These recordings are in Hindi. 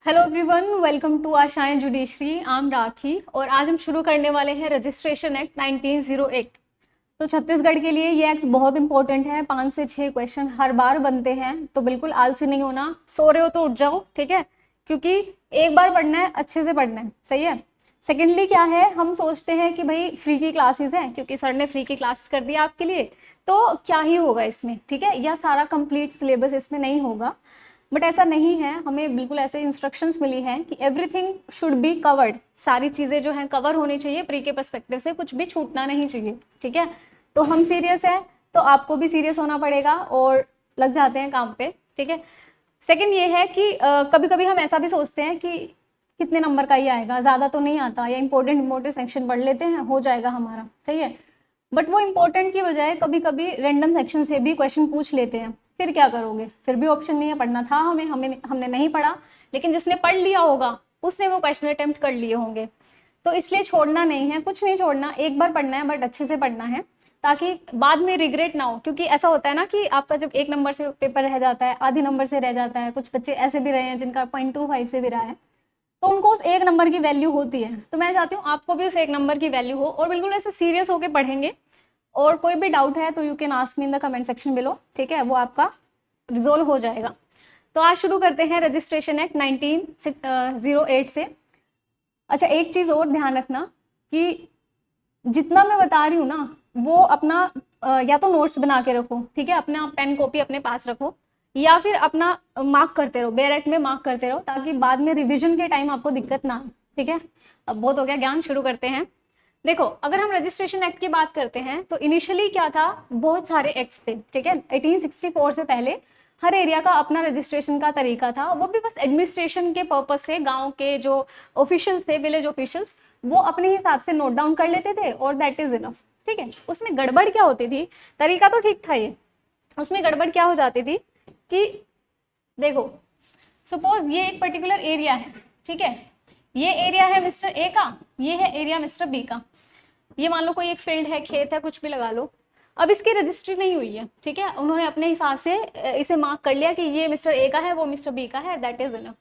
हेलो एवरीवन, वेलकम टू आशाएं जुडिशरी। आम राखी और आज हम शुरू करने वाले हैं रजिस्ट्रेशन एक्ट 1908। तो छत्तीसगढ़ के लिए ये एक्ट बहुत इंपॉर्टेंट है। 5 से 6 क्वेश्चन हर बार बनते हैं, तो बिल्कुल आलसी नहीं होना। सो रहे हो तो उठ जाओ, ठीक है, क्योंकि एक बार पढ़ना है, अच्छे से पढ़ना है, सही है। सेकेंडली क्या है, हम सोचते हैं कि भाई फ्री की क्लासेस हैं, क्योंकि सर ने फ्री की क्लासेस कर दिया आपके लिए, तो क्या ही होगा इसमें, ठीक है, या सारा कंप्लीट सिलेबस इसमें नहीं होगा। बट ऐसा नहीं है, हमें बिल्कुल ऐसे इंस्ट्रक्शंस मिली हैं कि एवरीथिंग शुड बी कवर्ड। सारी चीज़ें जो हैं कवर होनी चाहिए, प्री के पर्सपेक्टिव से कुछ भी छूटना नहीं चाहिए, ठीक है। तो हम सीरियस हैं, तो आपको भी सीरियस होना पड़ेगा और लग जाते हैं काम पे, ठीक है। सेकंड ये है कि कभी कभी हम ऐसा भी सोचते हैं कि कितने नंबर का ही आएगा, ज़्यादा तो नहीं आता, या इंपॉर्टेंट सेक्शन पढ़ लेते हैं, हो जाएगा हमारा, सही है। बट वो इंपॉर्टेंट की बजाय कभी कभी रैंडम सेक्शन से भी क्वेश्चन पूछ लेते हैं। फिर क्या करोगे? फिर भी ऑप्शन नहीं है, पढ़ना था हमें हमें हमने नहीं पढ़ा, लेकिन जिसने पढ़ लिया होगा उसने वो क्वेश्चन अटेम्प्ट कर लिए होंगे। तो इसलिए छोड़ना नहीं है, कुछ नहीं छोड़ना, एक बार पढ़ना है, बट अच्छे से पढ़ना है, ताकि बाद में रिग्रेट ना हो। क्योंकि ऐसा होता है ना कि आपका जब 1 नंबर से पेपर रह जाता है, आधी नंबर से रह जाता है, कुछ बच्चे ऐसे भी रहे हैं जिनका 0.25 से भी रहा है, तो उनको उस 1 नंबर की वैल्यू होती है। तो मैं चाहती हूँ आपको भी उस 1 नंबर की वैल्यू हो, और बिल्कुल ऐसे सीरियस होकर पढ़ेंगे। और कोई भी डाउट है तो you can ask me in the comment section below, ठीक है, वो आपका रिजोल्व हो जाएगा। तो आज शुरू करते हैं रजिस्ट्रेशन एक्ट 1908 से। अच्छा, एक चीज़ और ध्यान रखना कि जितना मैं बता रही हूँ ना, वो अपना या तो नोट्स बना के रखो, ठीक है, अपना पेन कॉपी अपने पास रखो, या फिर अपना मार्क करते रहो, बेरेक में मार्क करते रहो, ताकि बाद में रिवीजन के टाइम आपको दिक्कत ना आए, ठीक है। अब बहुत हो गया ज्ञान, शुरू करते हैं। देखो, अगर हम रजिस्ट्रेशन एक्ट की बात करते हैं तो इनिशियली क्या था, बहुत सारे एक्ट्स थे, ठीक है। 1864 से पहले हर एरिया का अपना रजिस्ट्रेशन का तरीका था, वो भी बस एडमिनिस्ट्रेशन के पर्पज से। गांव के जो ऑफिशियल्स थे, विलेज ऑफिशियल्स, वो अपने हिसाब से नोट डाउन कर लेते थे और दैट इज इनफ, ठीक है। उसमें गड़बड़ क्या होती थी, तरीका तो ठीक था ये, उसमें गड़बड़ क्या हो जाती थी कि देखो, सपोज ये एक पर्टिकुलर एरिया है, ठीक है, ये एरिया है मिस्टर ए का, ये है एरिया मिस्टर बी का। ये मान लो कोई एक फील्ड है, खेत है, कुछ भी लगा लो। अब इसकी रजिस्ट्री नहीं हुई है, ठीक है, उन्होंने अपने हिसाब से इसे मार्क कर लिया कि ये मिस्टर ए का है, वो मिस्टर बी का है, दैट इज इनफ।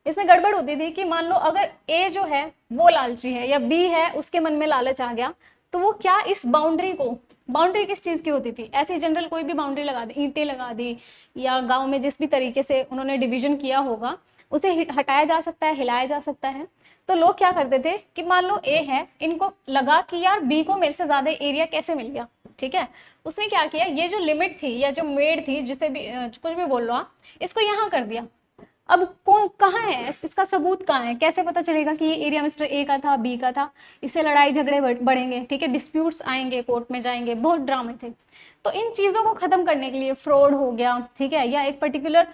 इसमें गड़बड़ होती थी कि मान लो अगर ए जो है वो लालची है, या बी है उसके मन में लालच आ गया, तो वो क्या इस बाउंड्री को, बाउंड्री किस चीज की होती थी, ऐसे जनरल कोई भी बाउंड्री लगा दी, ईंटें लगा दी, या गांव में जिस भी तरीके से उन्होंने डिवीजन किया होगा उसे हटाया जा सकता है, हिलाया जा सकता है। तो लोग क्या करते थे कि मान लो ए है, इनको लगा कि यार बी को मेरे से ज्यादा एरिया कैसे मिल गया, ठीक है। उसने क्या किया, ये जो लिमिट थी या जो मेड थी, जिसे भी कुछ भी बोल लो आप, इसको यहाँ कर दिया। अब कौन कहाँ है, इसका सबूत कहाँ है, कैसे पता चलेगा कि ये एरिया मिस्टर ए का था, बी का था? इससे लड़ाई झगड़े बढ़ेंगे, ठीक है, डिस्प्यूट्स आएंगे, कोर्ट में जाएंगे, बहुत ड्रामे थे। तो इन चीजों को खत्म करने के लिए, फ्रॉड हो गया, ठीक है, या एक पर्टिकुलर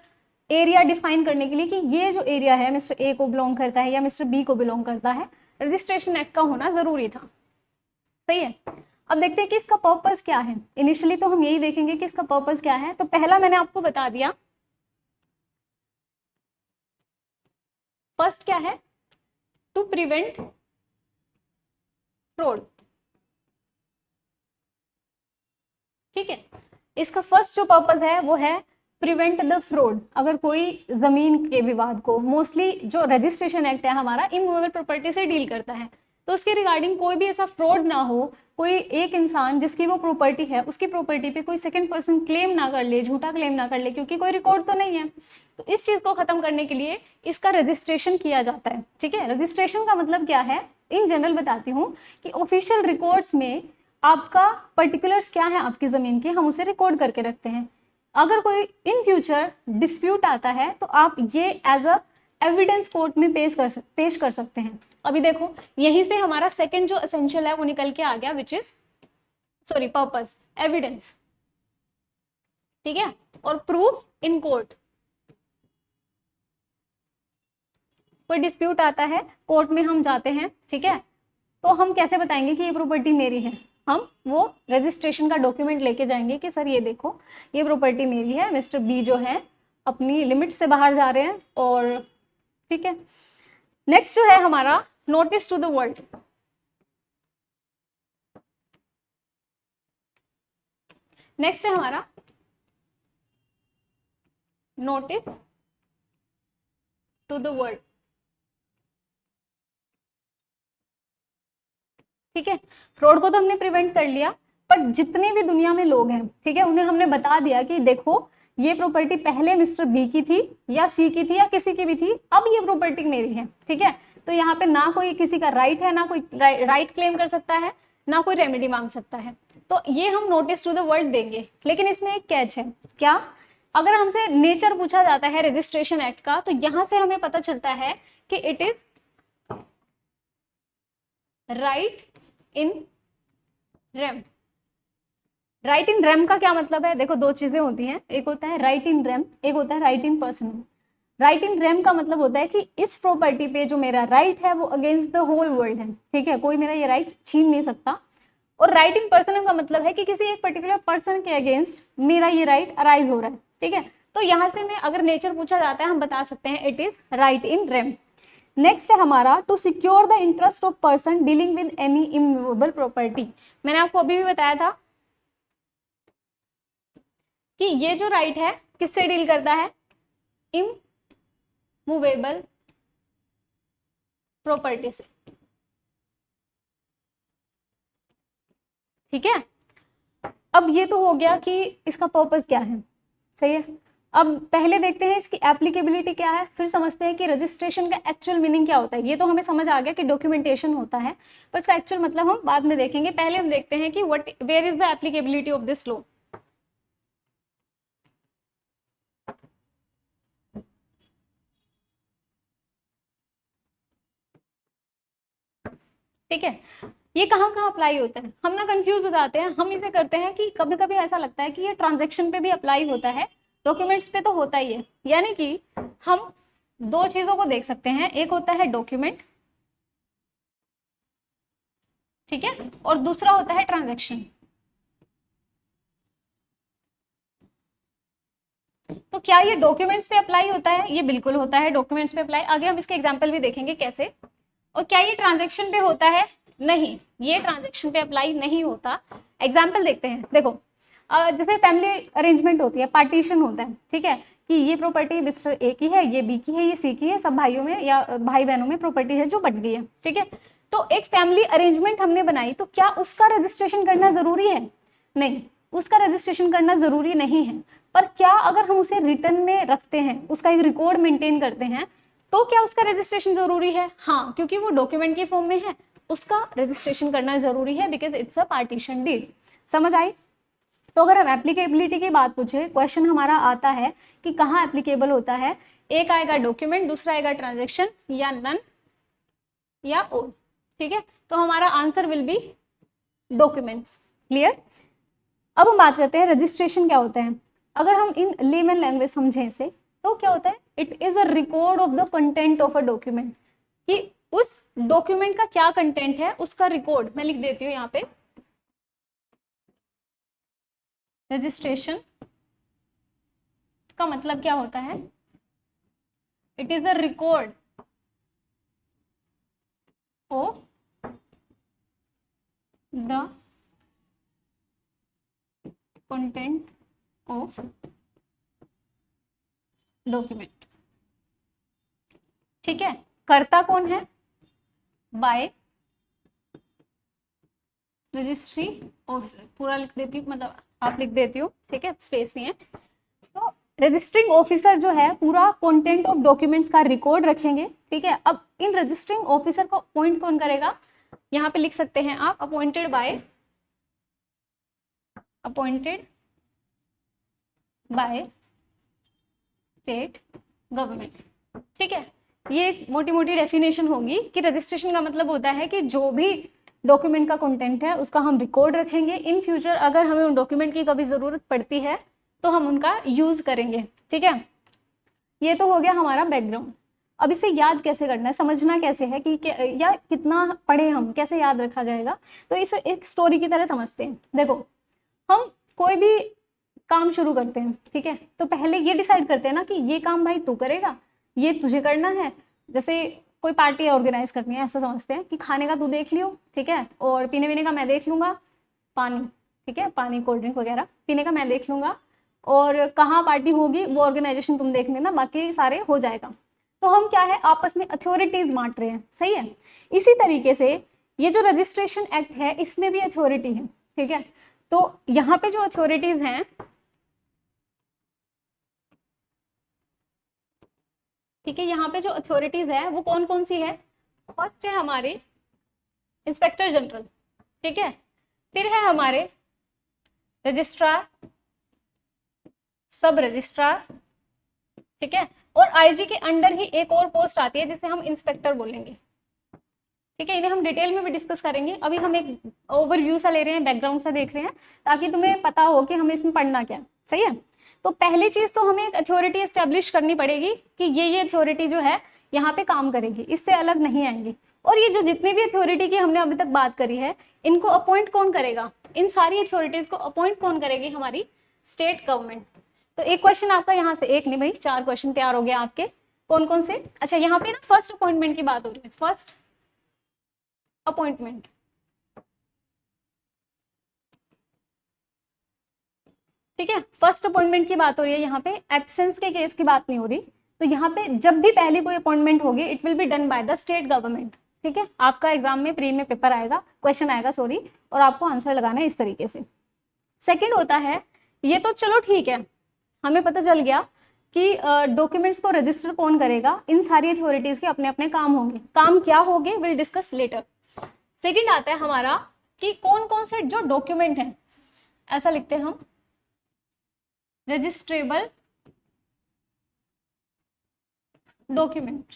एरिया डिफाइन करने के लिए कि ये जो एरिया है मिस्टर ए को बिलोंग करता है या मिस्टर बी को बिलोंग करता है, रजिस्ट्रेशन एक्ट का होना जरूरी था, सही है। अब देखते हैं कि इसका पर्पस क्या है। इनिशियली तो हम यही देखेंगे कि इसका पर्पस क्या है। तो पहला मैंने आपको बता दिया, फर्स्ट क्या है, टू प्रिवेंट फ्रॉड, ठीक है। इसका फर्स्ट जो पर्पस है वो है प्रिवेंट द फ्रॉड। अगर कोई जमीन के विवाद को, मोस्टली जो रजिस्ट्रेशन एक्ट है हमारा इमूवेबल प्रॉपर्टी से डील करता है, तो उसके रिगार्डिंग कोई भी ऐसा फ्रॉड ना हो, कोई एक इंसान जिसकी वो प्रॉपर्टी है, उसकी प्रॉपर्टी पे कोई सेकंड पर्सन क्लेम ना कर ले, झूठा क्लेम ना कर ले, क्योंकि कोई रिकॉर्ड तो नहीं है। तो इस चीज को खत्म करने के लिए इसका रजिस्ट्रेशन किया जाता है, ठीक है। रजिस्ट्रेशन का मतलब क्या है, इन जनरल बताती हूँ कि ऑफिशियल रिकॉर्ड्स में आपका पर्टिकुलर्स क्या है आपकी जमीन के, हम उसे रिकॉर्ड करके रखते हैं। अगर कोई इन फ्यूचर डिस्प्यूट आता है तो आप ये एज अ एविडेंस कोर्ट में पेश कर सकते हैं। अभी देखो, यहीं से हमारा सेकंड जो एसेंशियल है वो निकल के आ गया, which is sorry purpose, evidence, ठीक है, और प्रूफ इन कोर्ट। कोई डिस्प्यूट आता है, कोर्ट में हम जाते हैं, ठीक है, तो हम कैसे बताएंगे कि ये प्रॉपर्टी मेरी है? हम वो रजिस्ट्रेशन का डॉक्यूमेंट लेके जाएंगे कि सर ये देखो, ये प्रॉपर्टी मेरी है, मिस्टर बी जो है अपनी लिमिट से बाहर जा रहे हैं, और ठीक है। नेक्स्ट जो है हमारा notice to the world. Next है हमारा नोटिस टू द वर्ल्ड। ठीक है, फ्रॉड को तो हमने प्रिवेंट कर लिया, पर जितने भी दुनिया में लोग हैं, ठीक है, उन्हें हमने बता दिया कि देखो ये प्रॉपर्टी पहले मिस्टर बी की थी या सी की थी या किसी की भी थी, अब ये प्रॉपर्टी मेरी है। ठीक है, तो यहाँ पे ना कोई किसी का राइट है, ना कोई राइट क्लेम कर सकता है, ना कोई रेमेडी मांग सकता है। तो ये हम नोटिस टू द वर्ल्ड देंगे, लेकिन इसमें एक कैच है। क्या? अगर हमसे नेचर पूछा जाता है रजिस्ट्रेशन एक्ट का, तो यहाँ से हमें पता चलता है कि it is right in rem. Right in rem का क्या मतलब है? देखो, दो चीजें होती हैं, एक होता है राइट इन रेम, एक होता है right in पर्सनम। Right in rem का मतलब होता है कि इस प्रॉपर्टी पे जो मेरा राइट है वो अगेंस्ट द होल वर्ल्ड है। ठीक है, कोई मेरा ये राइट छीन नहीं सकता। और राइट इन पर्सनम का मतलब है कि किसी एक पर्टिकुलर पर्सन के अगेंस्ट मेरा ये राइट अराइज हो रहा है। ठीक है, तो यहाँ से मैं अगर नेचर पूछा जाता है, हम बता सकते हैं it is right in rem. Next है हमारा to secure the interest of person dealing with any immovable property. मैंने आपको अभी भी बताया था कि ये जो राइट है किससे डील करता है? इमूवेबल प्रॉपर्टी से। ठीक है, अब ये तो हो गया कि इसका पर्पस क्या है। सही है, अब पहले देखते हैं इसकी एप्लीकेबिलिटी क्या है, फिर समझते हैं कि रजिस्ट्रेशन का एक्चुअल मीनिंग क्या होता है। ये तो हमें समझ आ गया कि डॉक्यूमेंटेशन होता है, पर इसका एक्चुअल मतलब हम बाद में देखेंगे। पहले हम देखते हैं कि what where is the applicability of this law. ठीक है, ये कहाँ कहाँ अप्लाई होता है? हम ना कंफ्यूज हो जाते हैं। हम इसे करते हैं कि कभी कभी ऐसा लगता है कि ये ट्रांजैक्शन पे भी अप्लाई होता है, डॉक्यूमेंट्स पे तो होता ही है। यानी कि हम दो चीजों को देख सकते हैं, एक होता है डॉक्यूमेंट, ठीक है, और दूसरा होता है ट्रांजैक्शन। तो क्या ये डॉक्यूमेंट्स पे अप्लाई होता है? ये बिल्कुल होता है डॉक्यूमेंट्स पे अप्लाई। आगे हम इसके एग्जांपल भी देखेंगे कैसे। और क्या ये ट्रांजैक्शन पे होता है? नहीं, ये ट्रांजैक्शन पे अप्लाई नहीं होता। एग्जांपल देखते हैं। देखो, जैसे फैमिली अरेंजमेंट होती है, पार्टीशन होता है, ठीक है, कि ये प्रॉपर्टी मिस्टर ए की है, ये बी की है, ये सी की है, सब भाइयों में या भाई बहनों में प्रॉपर्टी है जो बट गई है। ठीक है, तो एक फैमिली अरेंजमेंट हमने बनाई, तो क्या उसका रजिस्ट्रेशन करना जरूरी है? नहीं, उसका रजिस्ट्रेशन करना जरूरी नहीं है। पर क्या अगर हम उसे रिटर्न में रखते हैं, उसका एक रिकॉर्ड मेंटेन करते हैं, तो क्या उसका रजिस्ट्रेशन जरूरी है? हाँ, क्योंकि वो डॉक्यूमेंट की फॉर्म में है, उसका रजिस्ट्रेशन करना जरूरी है, because it's a partition deed. समझ आई? तो अगर हम एप्लीकेबिलिटी की बात पूछे, क्वेश्चन हमारा आता है कि कहाँ एप्लीकेबल होता है। एक आएगा डॉक्यूमेंट, दूसरा आएगा ट्रांजेक्शन, या नन या ऑल। ठीक है, तो हमारा answer will be documents. Clear? अब हम बात करते हैं रजिस्ट्रेशन क्या होता है। अगर हम इन लेमन लैंग्वेज समझें इसे, तो क्या होता है? It is a record of the content of a document, कि उस डॉक्यूमेंट का क्या कंटेंट है उसका रिकॉर्ड। मैं लिख देती हूँ यहाँ पे, रजिस्ट्रेशन का मतलब क्या होता है? It is the record of the content of document. ठीक है, करता कौन है? By registry officer. पूरा लिख देती हूँ, मतलब आप लिख देती हूँ, ठीक है, स्पेस नहीं है। तो रजिस्ट्रिंग ऑफिसर जो है पूरा कंटेंट ऑफ डॉक्यूमेंट्स का रिकॉर्ड रखेंगे। ठीक है, अब इन रजिस्ट्रिंग ऑफिसर को अपॉइंट कौन करेगा? यहाँ पे लिख सकते हैं आप, अपॉइंटेड बाय स्टेट गवर्नमेंट। ठीक है, ये मोटी मोटी डेफिनेशन होगी कि रजिस्ट्रेशन का मतलब होता है कि जो भी डॉक्यूमेंट का कंटेंट है उसका हम रिकॉर्ड रखेंगे। इन फ्यूचर अगर हमें उन डॉक्यूमेंट की कभी जरूरत पड़ती है तो हम उनका यूज करेंगे। ठीक है, ये तो हो गया हमारा बैकग्राउंड। अब इसे याद कैसे करना है, समझना कैसे है कि या कितना पढ़े हम, कैसे याद रखा जाएगा, तो इसे एक स्टोरी की तरह समझते हैं। देखो, हम कोई भी काम शुरू करते हैं, ठीक है, तो पहले ये डिसाइड करते हैं ना कि ये काम भाई तू करेगा, ये तुझे करना है। जैसे कोई पार्टी ऑर्गेनाइज करनी है, ऐसा समझते हैं कि खाने का तू देख लियो, ठीक है, और पीने वीने का मैं देख लूंगा, पानी, ठीक है, पानी कोल्ड ड्रिंक वगैरह पीने का मैं देख लूंगा, और कहाँ पार्टी होगी वो ऑर्गेनाइजेशन तुम देख लेना, बाकी सारे हो जाएगा। तो हम क्या है आपस में अथॉरिटीज बांट रहे हैं, सही है। इसी तरीके से ये जो रजिस्ट्रेशन एक्ट है इसमें भी अथॉरिटी है, ठीक है। तो यहाँ पे जो अथॉरिटीज हैं, ठीक है, यहाँ पे जो अथॉरिटीज है वो कौन कौन सी है। फर्स्ट है हमारे इंस्पेक्टर जनरल, ठीक है, फिर है हमारे रजिस्ट्रार, सब रजिस्ट्रार, ठीक है, और आईजी के अंडर ही एक और पोस्ट आती है जिसे हम इंस्पेक्टर बोलेंगे, ठीक है। इन्हें हम डिटेल में भी डिस्कस करेंगे, अभी हम एक ओवरव्यू सा ले रहे हैं, बैकग्राउंड सा देख रहे हैं ताकि तुम्हें पता हो कि हमें इसमें पढ़ना क्या है, सही है। तो पहली चीज तो हमें एक अथॉरिटी एस्टेब्लिश करनी पड़ेगी कि ये अथॉरिटी जो है यहाँ पे काम करेगी, इससे अलग नहीं आएंगी। और ये जो जितनी भी अथॉरिटी की हमने अभी तक बात करी है, इनको अपॉइंट कौन करेगा, इन सारी अथॉरिटीज को अपॉइंट कौन करेगी, हमारी स्टेट गवर्नमेंट। तो एक क्वेश्चन आपका यहाँ से, एक नहीं भाई 4 क्वेश्चन तैयार हो गए आपके, कौन कौन से। अच्छा यहाँ पे ना फर्स्ट अपॉइंटमेंट की बात हो रही है, फर्स्ट अपॉइंटमेंट, ठीक है, फर्स्ट अपॉइंटमेंट की बात हो रही है यहाँ पे, एब्सेंस के केस की बात नहीं हो रही। तो यहाँ पे जब भी पहली कोई अपॉइंटमेंट होगी it will be done by the state government, ठीक है। आपका एग्जाम में प्री में पेपर आएगा, क्वेश्चन आएगा सॉरी, और आपको आंसर लगाना है इस तरीके से। सेकंड होता है, ये तो चलो ठीक है, हमें पता चल गया कि डॉक्यूमेंट्स को रजिस्टर कौन करेगा, इन सारी अथॉरिटीज के अपने अपने काम होंगे, काम क्या होंगे विल डिस्कस लेटर। सेकंड आता है हमारा कि कौन कौन से जो डॉक्यूमेंट है, ऐसा लिखते हैं हम, रजिस्ट्रेबल डॉक्यूमेंट,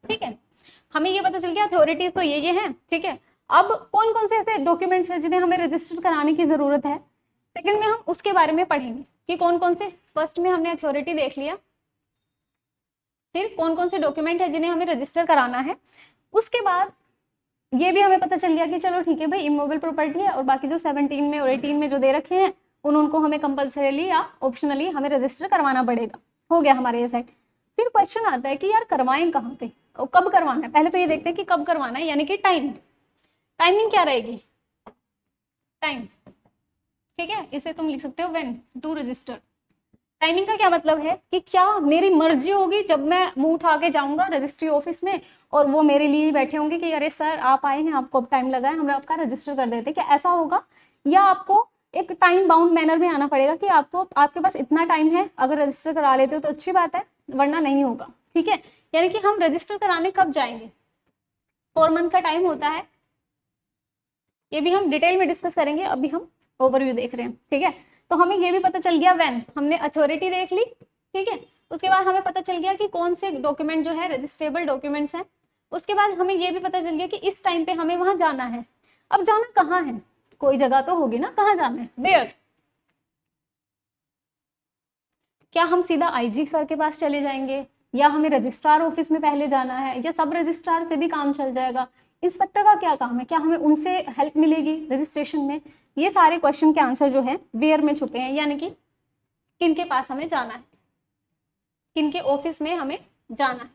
ठीक है। हमें ये पता चल गया अथॉरिटीज तो ये हैं, ठीक है। अब कौन कौन से ऐसे डॉक्यूमेंट्स हैं जिन्हें हमें रजिस्टर कराने की जरूरत है, सेकंड में हम उसके बारे में पढ़ेंगे कि कौन कौन से। फर्स्ट में हमने अथॉरिटी देख लिया, फिर कौन कौन से डॉक्यूमेंट है जिन्हें हमें रजिस्टर कराना है। उसके बाद ये भी हमें पता चल गया कि चलो ठीक है भाई, इमूवेबल प्रॉपर्टी है और बाकी जो 17 में और 18 में जो दे रखे हैं उनको हमें कंपल्सरीली या ऑप्शनली हमें रजिस्टर करवाना पड़ेगा, हो गया हमारे ये साइड। फिर क्वेश्चन आता है कि यार करवाएं कहाँ पे और कब करवाना है। पहले तो ये देखते हैं कि कब करवाना है, यानी कि टाइम, टाइमिंग क्या रहेगी, टाइम, ठीक है, इसे तुम लिख सकते हो व्हेन टू रजिस्टर। टाइमिंग का क्या मतलब है कि क्या मेरी मर्जी होगी जब मैं मुंह उठा के जाऊंगा रजिस्ट्री ऑफिस में और वो मेरे लिए ही बैठे होंगे कि अरे सर आप आए हैं, आपको अब टाइम लगा है, हम आपका रजिस्टर कर देते, क्या ऐसा होगा। या आपको एक टाइम बाउंड मैनर में आना पड़ेगा कि आपको आपके पास इतना टाइम है, अगर रजिस्टर करा लेते हो तो अच्छी बात है, वरना नहीं होगा, ठीक है। यानी कि हम रजिस्टर कराने कब जाएंगे, 4 मंथ का टाइम होता है, ये भी हम डिटेल में डिस्कस करेंगे, अभी हम ओवरव्यू देख रहे हैं, ठीक है। तो हमें ये भी पता चल गया व्हेन, हमने अथॉरिटी देख ली, ठीक है। उसके बाद हमें पता चल गया कि कौन से डॉक्यूमेंट जो है रजिस्ट्रेबल डॉक्यूमेंट्स हैं। उसके बाद हमें ये भी पता चल गया कि इस टाइम पे हमें वहां जाना है। अब जाना कहाँ है, कोई जगह तो होगी ना, कहाँ जाना है, वेयर। क्या हम सीधा आईजी सर के पास चले जाएंगे, या हमें रजिस्ट्रार ऑफिस में पहले जाना है, या सब रजिस्ट्रार से भी काम चल जाएगा, इंस्पेक्टर का क्या काम है, क्या हमें उनसे हेल्प मिलेगी रजिस्ट्रेशन में। ये सारे क्वेश्चन के आंसर जो है वेयर में छुपे हैं, यानी कि किनके पास हमें जाना है, किनके ऑफिस में हमें जाना है,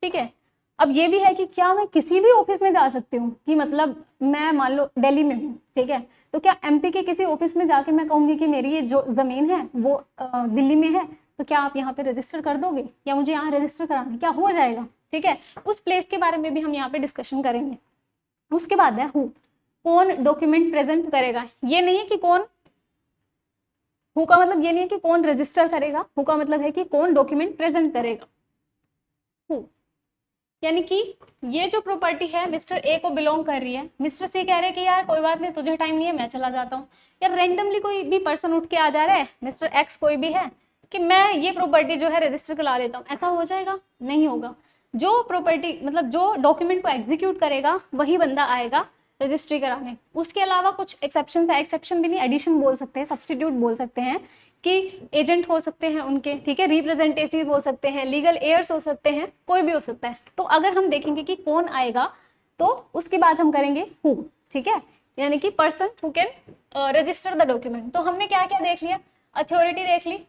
ठीक है। अब ये भी है कि क्या मैं किसी भी ऑफिस में जा सकती हूँ, कि मतलब मैं मान लो दिल्ली में हूँ, ठीक है, तो क्या एमपी के किसी ऑफिस में जाके मैं कहूंगी कि मेरी ये जो जमीन है वो दिल्ली में है, तो क्या आप यहाँ पे रजिस्टर कर दोगे, या मुझे यहाँ रजिस्टर कराना, क्या हो जाएगा, ठीक है। उस प्लेस के बारे में भी हम यहाँ पे डिस्कशन करेंगे। उसके बाद है हु, कौन डॉक्यूमेंट प्रेजेंट करेगा। ये नहीं है कि कौन, हु का मतलब ये नहीं है कि कौन रजिस्टर करेगा, हु का मतलब है कि कौन डॉक्यूमेंट प्रेजेंट करेगा। हु यानी कि ये जो प्रॉपर्टी है मिस्टर ए को बिलोंग कर रही है, मिस्टर सी कह रहे हैं कि यार कोई बात नहीं, तुझे टाइम नहीं है, मैं चला जाता हूँ। यार रेंडमली कोई भी पर्सन उठ के आ जा रहा है, मिस्टर एक्स कोई भी है, कि मैं ये प्रॉपर्टी जो है रजिस्टर करा लेता हूँ, ऐसा हो जाएगा, नहीं होगा। जो प्रॉपर्टी मतलब जो डॉक्यूमेंट को एग्जीक्यूट करेगा वही बंदा आएगा रजिस्ट्री कराने। उसके अलावा कुछ एक्सेप्शन है, एक्सेप्शन भी नहीं, एडिशन बोल सकते हैं, सब्सटीट्यूट बोल सकते हैं, कि एजेंट हो सकते हैं उनके, ठीक है, रिप्रेजेंटेटिव हो सकते हैं, लीगल एयर्स हो सकते हैं, कोई भी हो सकता है। तो अगर हम देखेंगे कि कौन आएगा तो उसके बाद हम करेंगे हु, ठीक है, यानी कि person who can register the document. तो हमने क्या क्या देख लिया, अथॉरिटी देख ली,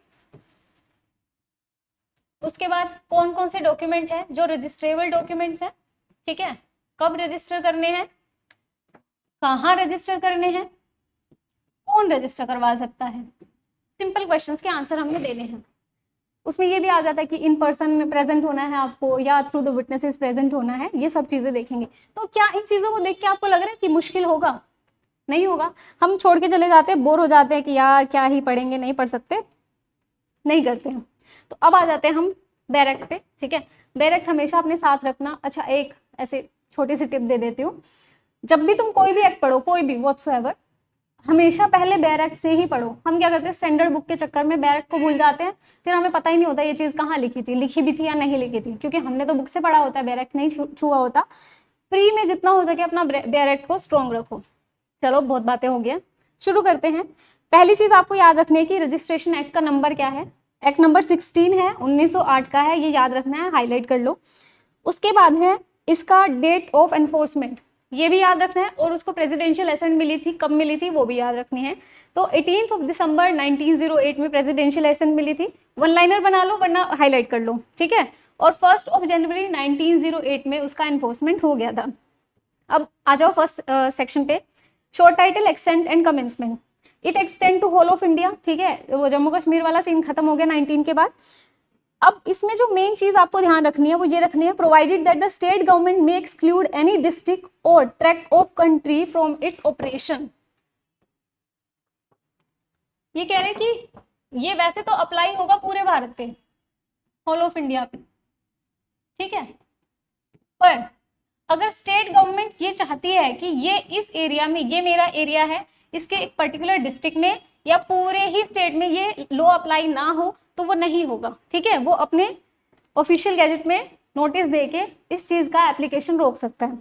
उसके बाद कौन कौन से डॉक्यूमेंट है जो रजिस्ट्रेबल डॉक्यूमेंट्स है, ठीक है, कब रजिस्टर करने हैं, कहाँ रजिस्टर करने हैं, कौन रजिस्टर करवा सकता है, सिंपल क्वेश्चंस के आंसर हमने देने हैं। उसमें ये भी आ जाता है कि इन पर्सन प्रेजेंट होना है आपको या थ्रू द विटनेसेस प्रेजेंट होना है, ये सब चीजें देखेंगे। तो क्या इन चीजों को देख के आपको लग रहा है कि मुश्किल होगा? नहीं होगा। हम छोड़ के चले जाते हैं, बोर हो जाते हैं कि यार क्या ही पढ़ेंगे, नहीं पढ़ सकते, नहीं करते हैं। तो अब आ जाते हैं हम डायरेक्ट पे, ठीक है। डायरेक्ट हमेशा अपने साथ रखना। अच्छा, एक ऐसे छोटी सी टिप दे देती हूँ, जब भी तुम कोई भी एक्ट पढ़ो, कोई भी व्हाटसोएवर, हमेशा पहले बैरेक्ट से ही पढ़ो। हम क्या करते हैं, स्टैंडर्ड बुक के चक्कर में बैरेक्ट को भूल जाते हैं, फिर हमें पता ही नहीं होता ये चीज़ कहाँ लिखी थी, लिखी भी थी या नहीं लिखी थी, क्योंकि हमने तो बुक से पढ़ा होता है, बैरेक्ट नहीं छुआ होता। प्री में जितना हो सके अपना बैरेक्ट को स्ट्रॉन्ग रखो। चलो बहुत बातें हो गई, शुरू करते हैं। पहली चीज़ आपको याद रखनी है कि रजिस्ट्रेशन एक्ट का नंबर क्या है। एक्ट नंबर 16 है, 1908 का है, ये याद रखना है, हाईलाइट कर लो। उसके बाद है इसका डेट ऑफ एनफोर्समेंट, ये भी याद रखना है, और उसको प्रेसिडेंशियल असेंट मिली थी, कब मिली थी वो भी याद रखनी है। तो 18 दिसंबर 1908 में प्रेसिडेंशियल असेंट मिली थी। वन लाइनर बना लो वरना हाईलाइट कर लो, ठीक है। और 1 जनवरी 1908 में उसका एनफोर्समेंट हो गया था। अब आ जाओ फर्स्ट सेक्शन पे, short title, extent and commencement. It extend to whole of India, ठीक है, वो जम्मू कश्मीर वाला सीन खत्म हो गया 19 के बाद। अब इसमें जो मेन चीज आपको ध्यान रखनी है वो ये रखनी है, provided that the state government may exclude any district और tract of country from its operation. ये कह रहे हैं कि ये वैसे तो अप्लाई होगा पूरे भारत पे, होल ऑफ इंडिया पे, ठीक है, पर अगर स्टेट गवर्नमेंट ये चाहती है कि ये इस एरिया में, ये मेरा एरिया है, इसके एक पर्टिकुलर डिस्ट्रिक्ट में या पूरे ही स्टेट में ये लॉ अप्लाई ना हो, तो वो नहीं होगा, ठीक है। वो अपने ऑफिशियल गैजेट में नोटिस देके इस चीज का एप्लीकेशन रोक सकता है,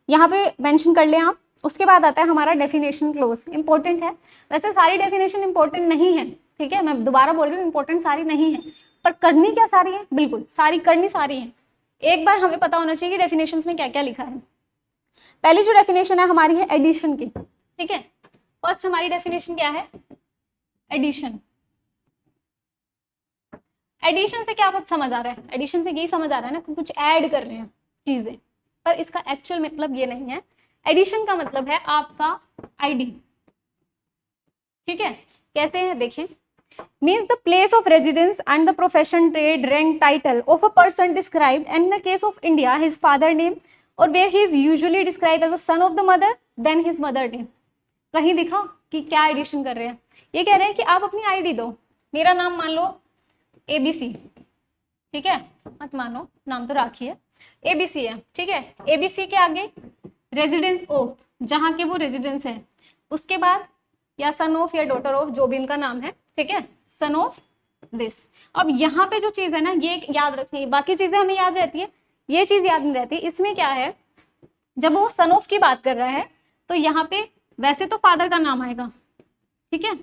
यहाँ पे मेंशन कर लें आप। उसके बाद आता है हमारा डेफिनेशन क्लोज, इंपॉर्टेंट है। वैसे सारी डेफिनेशन इंपॉर्टेंट नहीं है, ठीक है, मैं दोबारा बोल रही हूँ, इंपॉर्टेंट सारी नहीं है, पर करनी क्या सारी है, बिल्कुल सारी करनी सारी है। एक बार हमें पता होना चाहिए कि डेफिनेशंस में क्या क्या लिखा है। पहली जो डेफिनेशन है हमारी है एडिशन की, ठीक है। फर्स्ट हमारी डेफिनेशन क्या है, एडिशन। एडिशन से क्या कुछ समझ आ रहा है, एडिशन से यही समझ आ रहा है ना कि कुछ ऐड कर रहे हैं चीजें, पर इसका एक्चुअल मतलब ये नहीं है। एडिशन का मतलब है आपका आईडी, ठीक है। कैसे है देखें, means the place of residence and the profession, trade, rank, title of a person described, and in the case of India his father name, or where he is usually described as a son of the mother then his mother name। कहीं दिखा कि क्या एडिशन कर रहे हैं, ये कह रहे हैं कि आप अपनी आईडी दो, मेरा नाम मान लो ABC, ठीक है, मत मानो, नाम तो राखी है, ABC है, ठीक है। ABC के आगे रेजिडेंस ऑफ, जहाँ के वो रेजिडेंस है, उसके बाद या सन ऑफ या डॉटर ऑफ, जो भी उनका नाम है, ठीक है, सन ऑफ दिस। अब यहाँ पे जो चीज है ना ये याद रखनी, बाकी चीजें हमें याद रहती है, ये चीज याद नहीं रहती। इसमें क्या है, जब वो सन ऑफ की बात कर रहा है तो यहाँ पे वैसे तो फादर का नाम आएगा, ठीक है,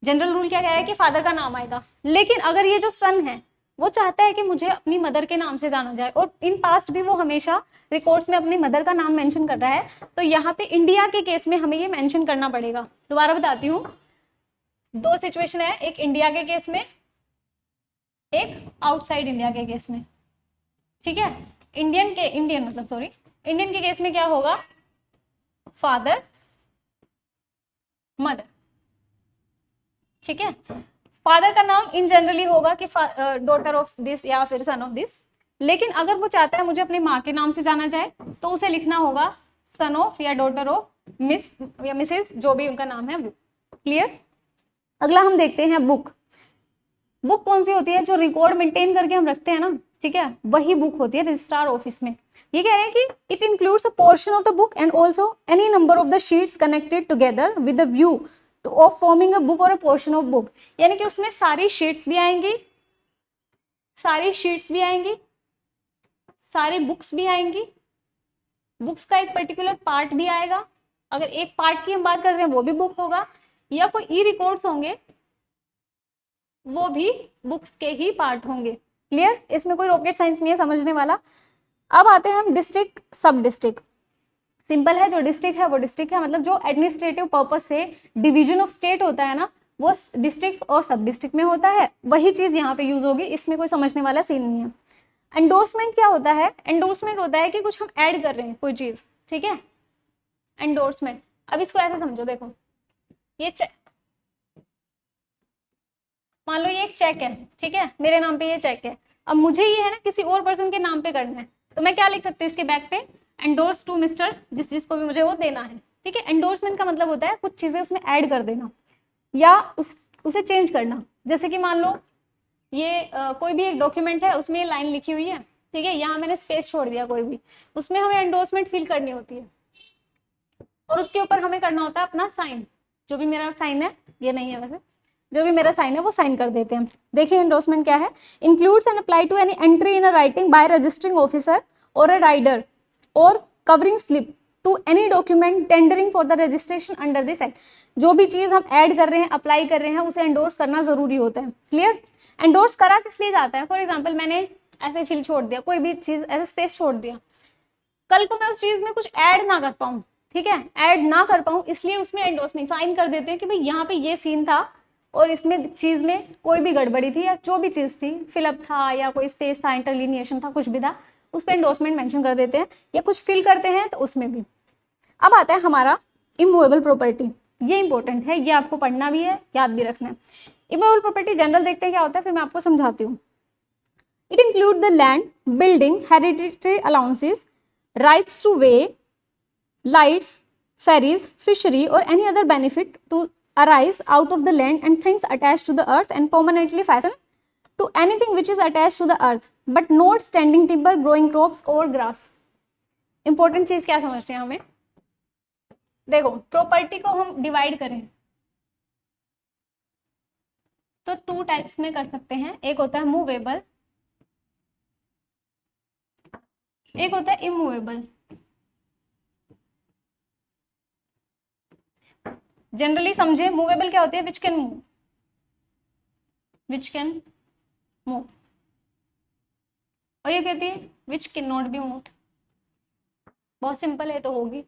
जनरल रूल क्या कह रहा है कि फादर का नाम आएगा, लेकिन अगर ये जो सन है वो चाहता है कि मुझे अपनी मदर के नाम से जाना जाए, और इन पास्ट भी वो हमेशा रिकॉर्ड्स में अपनी मदर का नाम मेंशन कर रहा है, तो यहाँ पे इंडिया के केस में हमें ये मेंशन करना पड़ेगा। दोबारा बताती हूँ, दो सिचुएशन है, एक इंडिया के केस में, एक आउटसाइड इंडिया के केस में, ठीक है। इंडियन के केस में क्या होगा, फादर मदर, ठीक है। फादर का नाम इन जनरली होगा कि डॉटर ऑफ दिस या फिर सन ऑफ दिस, लेकिन अगर वो चाहता है मुझे अपनी माँ के नाम से जाना जाए तो उसे लिखना होगा सन ऑफ या डॉटर ऑफ मिस या मिसेस, जो भी उनका नाम है वो। क्लियर। अगला हम देखते हैं बुक। बुक कौन सी होती है, जो रिकॉर्ड मेंटेन करके हम रखते हैं ना, ठीक है, वही बुक होती है रजिस्ट्रार ऑफिस में। ये कह रहे हैं कि it includes a portion of the book and also any number of the sheets connected together with the view of forming a book और अ पोर्शन ऑफ बुक। यानी कि उसमें सारी शीट्स भी आएंगी, सारी बुक्स भी आएंगी, बुक्स का एक पर्टिकुलर पार्ट भी आएगा, अगर एक पार्ट की हम बात कर रहे हैं वो भी बुक होगा, या कोई ई रिकॉर्ड्स होंगे वो भी बुक्स के ही पार्ट होंगे। क्लियर, इसमें कोई रॉकेट साइंस नहीं है, समझने वाला। अब आते हैं हम डिस्ट्रिक्ट सब डिस्ट्रिक्ट। सिंपल है, जो डिस्ट्रिक्ट है वो डिस्ट्रिक्ट है, मतलब जो एडमिनिस्ट्रेटिव पर्पज से डिवीजन ऑफ स्टेट होता है ना, वो डिस्ट्रिक्ट और सब डिस्ट्रिक्ट में होता है, वही चीज यहाँ पे यूज होगी, इसमें कोई समझने वाला सीन नहीं है। एंडोर्समेंट क्या होता है, एंडोर्समेंट होता है कि कुछ हम ऐड कर रहे हैं कोई चीज, ठीक है, एंडोर्समेंट। अब इसको ऐसे समझो, देखो ये मान लो ये एक चेक है, ठीक है, मेरे नाम पे ये चेक है, अब मुझे ये है ना किसी और पर्सन के नाम पे करना है, तो मैं क्या लिख सकती हूँ इसके बैक पे, एंडोर्स टू मिस्टर, जिसको भी मुझे वो देना है, ठीक है। एंडोर्समेंट का मतलब होता है कुछ चीजें उसमें ऐड कर देना या उसे चेंज करना। जैसे कि मान लो ये कोई भी एक डॉक्यूमेंट है, उसमें ये लाइन लिखी हुई है, ठीक है, यहाँ मैंने स्पेस छोड़ दिया कोई भी, उसमें हमें एंडोर्समेंट फिल करनी होती है और उसके ऊपर हमें करना होता है अपना साइन। जो भी मेरा साइन है, ये नहीं है वैसे, जो भी मेरा साइन है वो साइन कर देते हैं। देखिए एंडोर्समेंट क्या है, includes and apply to any entry in a writing by registering officer और अ राइडर और covering slip to any document tendering for the registration under this act. जो भी चीज हम ऐड कर रहे हैं, अप्लाई कर रहे हैं, उसे एंडोर्स करना जरूरी होता है। क्लियर? एंडोर्स करा किस लिए जाता है? फॉर एग्जाम्पल मैंने ऐसे फिल छोड़ दिया, कोई भी चीज ऐसे स्पेस छोड़ दिया, कल को मैं उस चीज में कुछ ऐड ना कर पाऊँ, ठीक है, ऐड ना कर पाऊँ, इसलिए उसमें एंडोर्समेंट साइन कर देते हैं कि भाई यहाँ पे ये सीन था और इसमें चीज में कोई भी गड़बड़ी थी या जो भी चीज थी, फिलअप था या कोई स्पेस था, इंटरलिनिएशन था, कुछ भी था, उस पर एंडोर्समेंट मेंशन कर देते हैं, या कुछ फिल करते हैं तो उसमें भी। अब आता है हमारा इमूवेबल प्रॉपर्टी। ये इंपॉर्टेंट है, ये आपको पढ़ना भी है, याद भी रखना है। इमूवेबल प्रॉपर्टी जनरल देखते हैं क्या होता है, फिर मैं आपको समझाती हूँ। It include the land, building, hereditary allowances, rights to way, lights, ferries, fishery or any other benefit to arise out of the land and things attached to the earth and permanently fastened to anything which is attached to the earth but not standing timber, growing crops or grass. Important चीज क्या समझते हैं हमें? देखो प्रॉपर्टी को हम डिवाइड करें तो टू टाइप्स में कर सकते हैं, एक होता है मूवेबल, एक होता है इमूवेबल। जनरली समझे, मूवेबल क्या होती है? Which can move, which can move, और ये कहती है which can not be moved. बहुत सिंपल है तो होगी,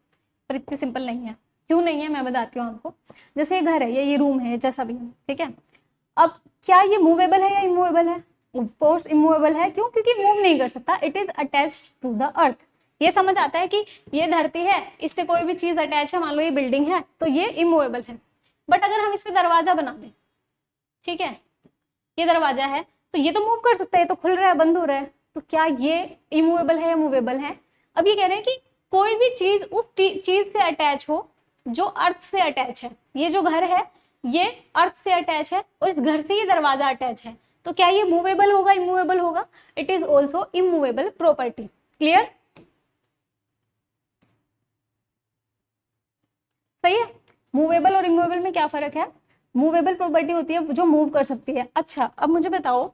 पर इतनी सिंपल नहीं है। क्यों नहीं है मैं बताती हूँ आपको। जैसे ये घर है, ये रूम है, जैसा भी है, ठीक है। अब क्या ये मूवेबल है या इमूवेबल है? ऑफ कोर्स इमूवेबल है। क्यों? क्योंकि मूव नहीं कर सकता, it is attached to the earth. ये समझ आता है कि ये धरती है, इससे कोई भी चीज अटैच है, मान लो ये बिल्डिंग है, तो ये इमूवेबल है। बट अगर हम इस पे दरवाजा बना दें, ठीक है, ये दरवाजा है तो ये तो मूव कर सकता है, ये तो खुल रहा है, बंद हो रहा है, तो क्या ये इमूवेबल है या मूवेबल है? अब ये कह रहे हैं कि कोई भी चीज उस चीज से अटैच हो जो अर्थ से अटैच है। ये जो घर है ये अर्थ से अटैच है और इस घर से ये दरवाजा अटैच है, तो क्या ये मूवेबल होगा, इमूवेबल होगा? It is also immovable property. Clear? सही है। मूवेबल और इमूवेबल में क्या फर्क है? मूवेबल प्रॉपर्टी होती है जो मूव कर सकती है। अच्छा अब मुझे बताओ,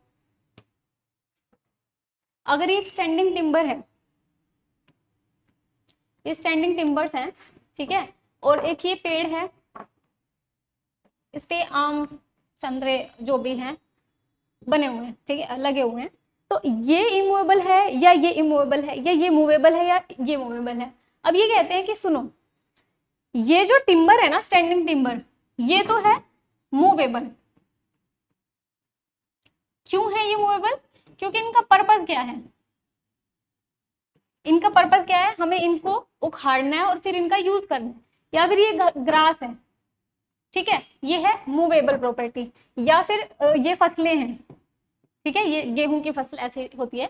अगर ये एक स्टैंडिंग टिम्बर है, ये स्टैंडिंग टिम्बर्स हैं, ठीक है, और एक ये पेड़ है, इस पे आम, संतरे जो भी हैं बने हुए हैं, ठीक है, लगे हुए हैं, तो ये इमूवेबल है या ये इमूवेबल है, या ये मूवेबल है या ये मूवेबल है? अब ये कहते हैं कि सुनो, ये जो टिम्बर है ना, स्टैंडिंग टिम्बर, ये तो है मूवेबल। क्यों है ये मूवेबल? क्योंकि इनका पर्पस क्या है? इनका पर्पस क्या है? हमें इनको उखाड़ना है और फिर इनका यूज करना है। या फिर ये ग्रास है, ठीक है, ये है मूवेबल प्रॉपर्टी। या फिर ये फसलें हैं, ठीक है, ये गेहूं की फसल ऐसे होती है,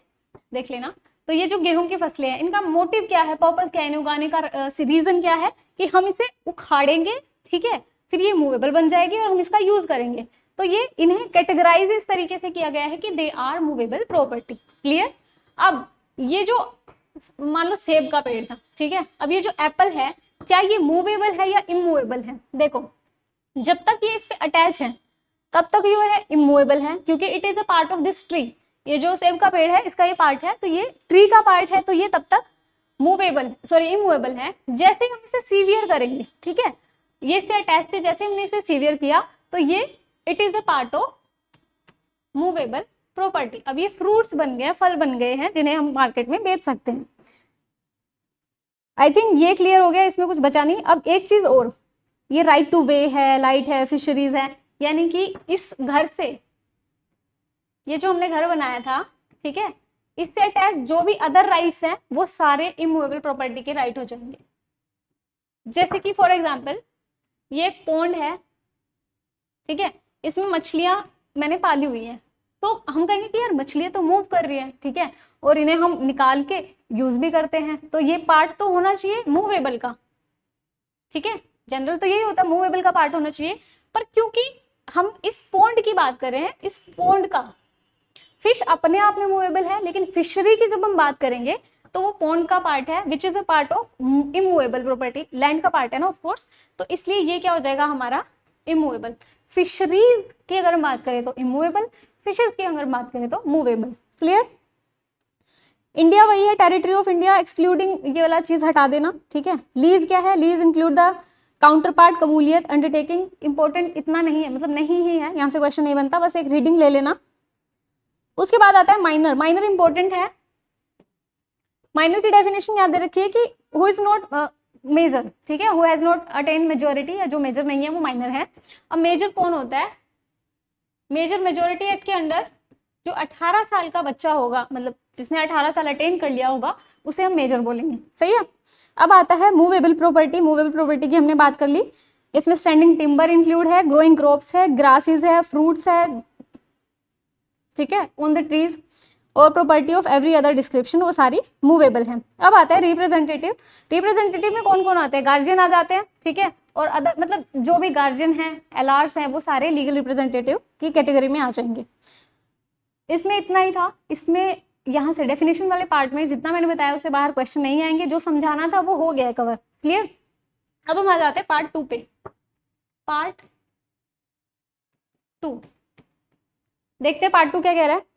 देख लेना। तो ये जो गेहूं की फसलें हैं, इनका मोटिव क्या है, पर्पस क्या है, इन्हें उगाने का रीजन क्या है? कि हम इसे उखाड़ेंगे, ठीक है, फिर ये मूवेबल बन जाएगी और हम इसका यूज करेंगे। तो ये इन्हें कैटेगराइज इस तरीके से किया गया है कि they are movable property. Clear? अब ये जो मान लो सेब का पेड़ था, ठीक है, अब ये जो एप्पल है, क्या ये मूवेबल है या इमूवेबल है? देखो जब तक ये इस पे अटैच है तब तक ये है इमूवेबल है, क्योंकि it is a part of this tree. ये जो सेब का पेड़ है इसका ये पार्ट है, तो ये ट्री का पार्ट है, तो ये तब तक मूवेबल, सॉरी इमूवेबल है। जैसे हम इसे सीवियर करेंगे, ठीक है, ये इससे अटैच थे, जैसे हमने इसे सीवियर किया तो ये it is a part of movable property. अब ये फ्रूट्स बन गए, फल बन गए हैं जिन्हें हम मार्केट में बेच सकते हैं। आई थिंक ये क्लियर हो गया, इसमें कुछ बचा नहीं। अब एक चीज और, ये राइट टू वे है, लाइट है, फिशरीज है, यानी कि इस घर से, ये जो हमने घर बनाया था, ठीक है, इससे अटैच जो भी अदर राइट्स हैं वो सारे इमूवेबल प्रॉपर्टी के राइट हो जाएंगे। जैसे कि फॉर एग्जांपल ये एक पॉन्ड है, ठीक है, इसमें मछलियां मैंने पाली हुई है, तो हम कहेंगे कि यार मछलियाँ तो मूव कर रही है, ठीक है, और इन्हें हम निकाल के यूज भी करते हैं, तो ये पार्ट तो होना चाहिए मूवेबल का, ठीक है, जनरल तो यही होता है, मूवेबल का पार्ट होना चाहिए। पर क्योंकि हम इस पॉन्ड की बात कर रहे हैं, इस पॉन्ड का, फिश अपने आप में मूवेबल है, लेकिन फिशरी की जब हम बात करेंगे तो वो पॉन्ड का पार्ट है, which is a part of immovable property, land का पार्ट है ना ऑफ कोर्स, तो इसलिए ये क्या हो जाएगा हमारा इमूवेबल। फिशरीज की अगर हम बात करें तो इमूवेबल, फिशेज की अगर बात करें तो मूवेबल। क्लियर? इंडिया वही है, टेरिटरी ऑफ इंडिया एक्सक्लूडिंग ये वाला चीज हटा देना, ठीक है। लीज क्या है? Lease include the counterpart, कबूलियत, अंडरटेकिंग। इंपॉर्टेंट इतना नहीं है, मतलब नहीं ही है, यहाँ से क्वेश्चन नहीं बनता, बस एक रीडिंग ले लेना। उसके बाद आता है माइनर। माइनर इंपॉर्टेंट है। माइनर की डेफिनेशन याद रखिए कि हु इज नॉट मेजर, ठीक है, who has not attain majority, या जो मेजर नहीं है वो माइनर है। अब मेजर कौन होता है? मेजर मेजोरिटी एक्ट के अंडर जो 18 साल का बच्चा होगा, मतलब जिसने 18 साल अटेन कर लिया होगा, उसे हम मेजर बोलेंगे। सही है। अब आता है मूवेबल प्रॉपर्टी। मूवेबल प्रॉपर्टी की हमने बात कर ली। इसमें स्टैंडिंग टिम्बर इंक्लूड है, ग्रोइंग क्रॉप्स है, ग्रासेस है, फ्रूट्स है, ठीक है, ऑन द ट्रीज, और property of every other description, वो सारी मूवेबल है। अब आता है रिप्रेजेंटेटिव। रिप्रेजेंटेटिव में कौन कौन आते हैं? गार्जियन आ जाते हैं, ठीक है, और अदर मतलब जो भी गार्जियन है, एलआर्स हैं, वो सारे लीगल रिप्रेजेंटेटिव की कैटेगरी में आ जाएंगे। इसमें इतना ही था। इसमें यहाँ से डेफिनेशन वाले पार्ट में जितना मैंने बताया उससे बाहर क्वेश्चन नहीं आएंगे, जो समझाना था वो हो गया है कवर। क्लियर? अब हम आ जाते हैं पार्ट 2 पे। पार्ट 2 देखते हैं, पार्ट 2 क्या कह रहा है।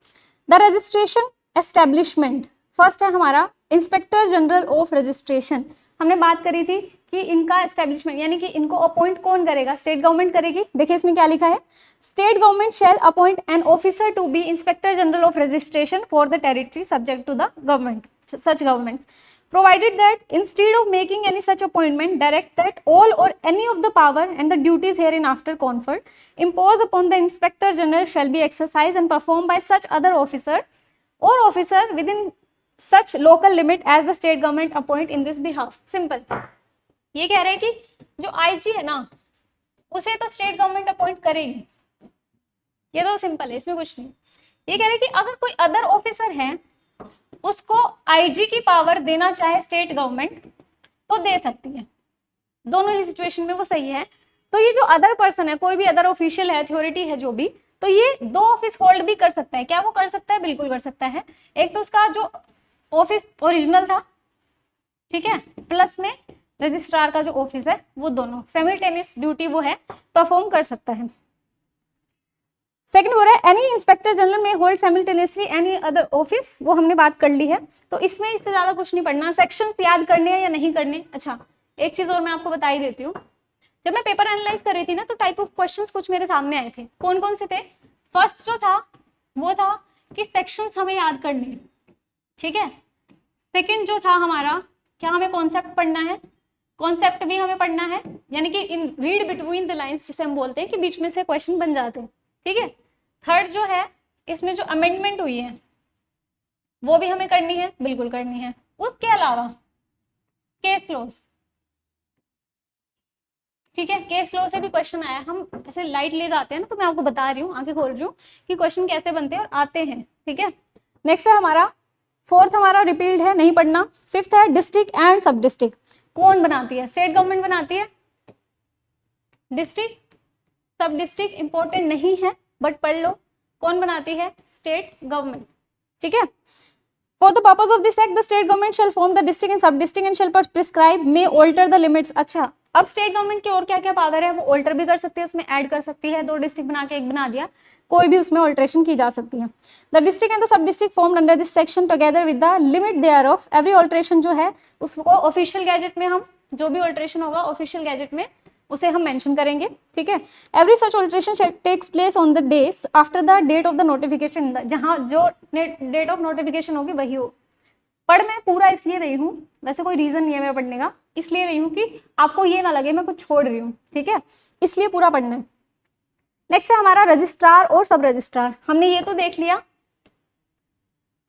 The registration establishment. फर्स्ट है हमारा इंस्पेक्टर जनरल ऑफ रजिस्ट्रेशन। हमने बात करी थी कि इनका एस्टेब्लिशमेंट, यानी कि इनको अपॉइंट कौन करेगा? स्टेट गवर्नमेंट करेगी। देखिए इसमें क्या लिखा है, state government shall appoint an officer to be inspector general of registration for the territory subject to the government, such government, provided that instead of making any such appointment, direct that all or any of the power and the duties hereinafter conferred imposed upon the inspector general shall be exercised and performed by such other officer or officer within such local limit as the state government appoint in this behalf. Simple. ये कह रहे हैं कि जो आईजी है ना, उसे तो स्टेट गवर्नमेंट अपॉइंट करेगी, ये तो सिंपल है, इसमें कुछ नहीं। ये कह रहे हैं कि अगर कोई अदर ऑफिसर है, उसको आईजी की पावर देना चाहे स्टेट गवर्नमेंट तो दे सकती है, दोनों ही सिचुएशन में वो सही है। तो ये जो अदर पर्सन है, कोई भी अदर ऑफिशियल है, अथॉरिटी है जो भी, तो ये 2 ऑफिस होल्ड भी कर सकता है। क्या वो कर सकता है? बिल्कुल कर सकता है। एक तो उसका जो ऑफिस ओरिजिनल था, ठीक है, प्लस में रजिस्ट्रार का जो ऑफिस है, वो दोनों साइमल्टेनियस ड्यूटी वो है परफॉर्म कर सकता है। सेकंड हो रहा है एनी इंस्पेक्टर जनरल में hold simultaneously any other office, वो हमने बात कर ली है, तो इसमें इससे ज्यादा कुछ नहीं पढ़ना। सेक्शंस याद करने हैं या नहीं करने? अच्छा, एक चीज और मैं आपको बता ही देती हूँ। जब मैं पेपर एनालाइज कर रही थी ना, तो टाइप ऑफ क्वेश्चंस कुछ मेरे सामने आए थे। कौन कौन से थे? फर्स्ट जो था वो था कि सेक्शंस हमें याद करने हैं, ठीक है। सेकंड जो था हमारा, क्या हमें कॉन्सेप्ट पढ़ना है, कॉन्सेप्ट भी हमें पढ़ना है, यानी कि इन रीड बिटवीन द लाइंस जिसे हम बोलते हैं, कि बीच में से क्वेश्चन बन जाते हैं, ठीक है। थर्ड जो है, इसमें जो अमेंडमेंट हुई है वो भी हमें करनी है, बिल्कुल करनी है। उसके अलावा केस लॉज, ठीक है, केस लॉ से भी क्वेश्चन आया। हम ऐसे लाइट ले जाते हैं ना, तो मैं आपको बता रही हूँ, आंखें खोल रही हूँ कि क्वेश्चन कैसे बनते हैं और आते हैं, ठीक है। नेक्स्ट है हमारा, फोर्थ हमारा रिपील्ड है, नहीं पढ़ना। फिफ्थ है डिस्ट्रिक्ट एंड सब डिस्ट्रिक्ट। कौन बनाती है? स्टेट गवर्नमेंट बनाती है। डिस्ट्रिक्ट सब डिस्ट्रिक्ट इंपॉर्टेंट नहीं है, बट पढ़ लो। कौन बनाती है? स्टेट गवर्नमेंट, ठीक है। For the purpose of this act the state government shall form the district and sub district and shall prescribe may alter the limits. अच्छा, अब स्टेट गवर्नमेंट की और क्या क्या पावर है? वो ऑल्टर भी कर सकती है, उसमें ऐड कर सकती है। 2 डिस्ट्रिक्ट बना के 1 बना दिया, कोई भी उसमें ऑल्ट्रेशन की जा सकती है। The district and the sub district formed under this section together with the limit thereof every alteration जो है उसको ऑफिशियल गैजेट में, हम जो भी ऑल्ट्रेशन होगा ऑफिशियल गैजेट में उसे हम मेंशन करेंगे, ठीक है। Every such alteration takes place on the days after the date of the notification, जहां जो डेट ऑफ नोटिफिकेशन होगी वही हो। पढ़ मैं पूरा इसलिए रही हूँ, वैसे कोई रीजन नहीं है मेरा पढ़ने का, इसलिए रही हूँ कि आपको ये ना लगे मैं कुछ छोड़ रही हूँ, ठीक है, इसलिए पूरा पढ़ना है। नेक्स्ट है हमारा रजिस्ट्रार और सब रजिस्ट्रार। हमने ये तो देख लिया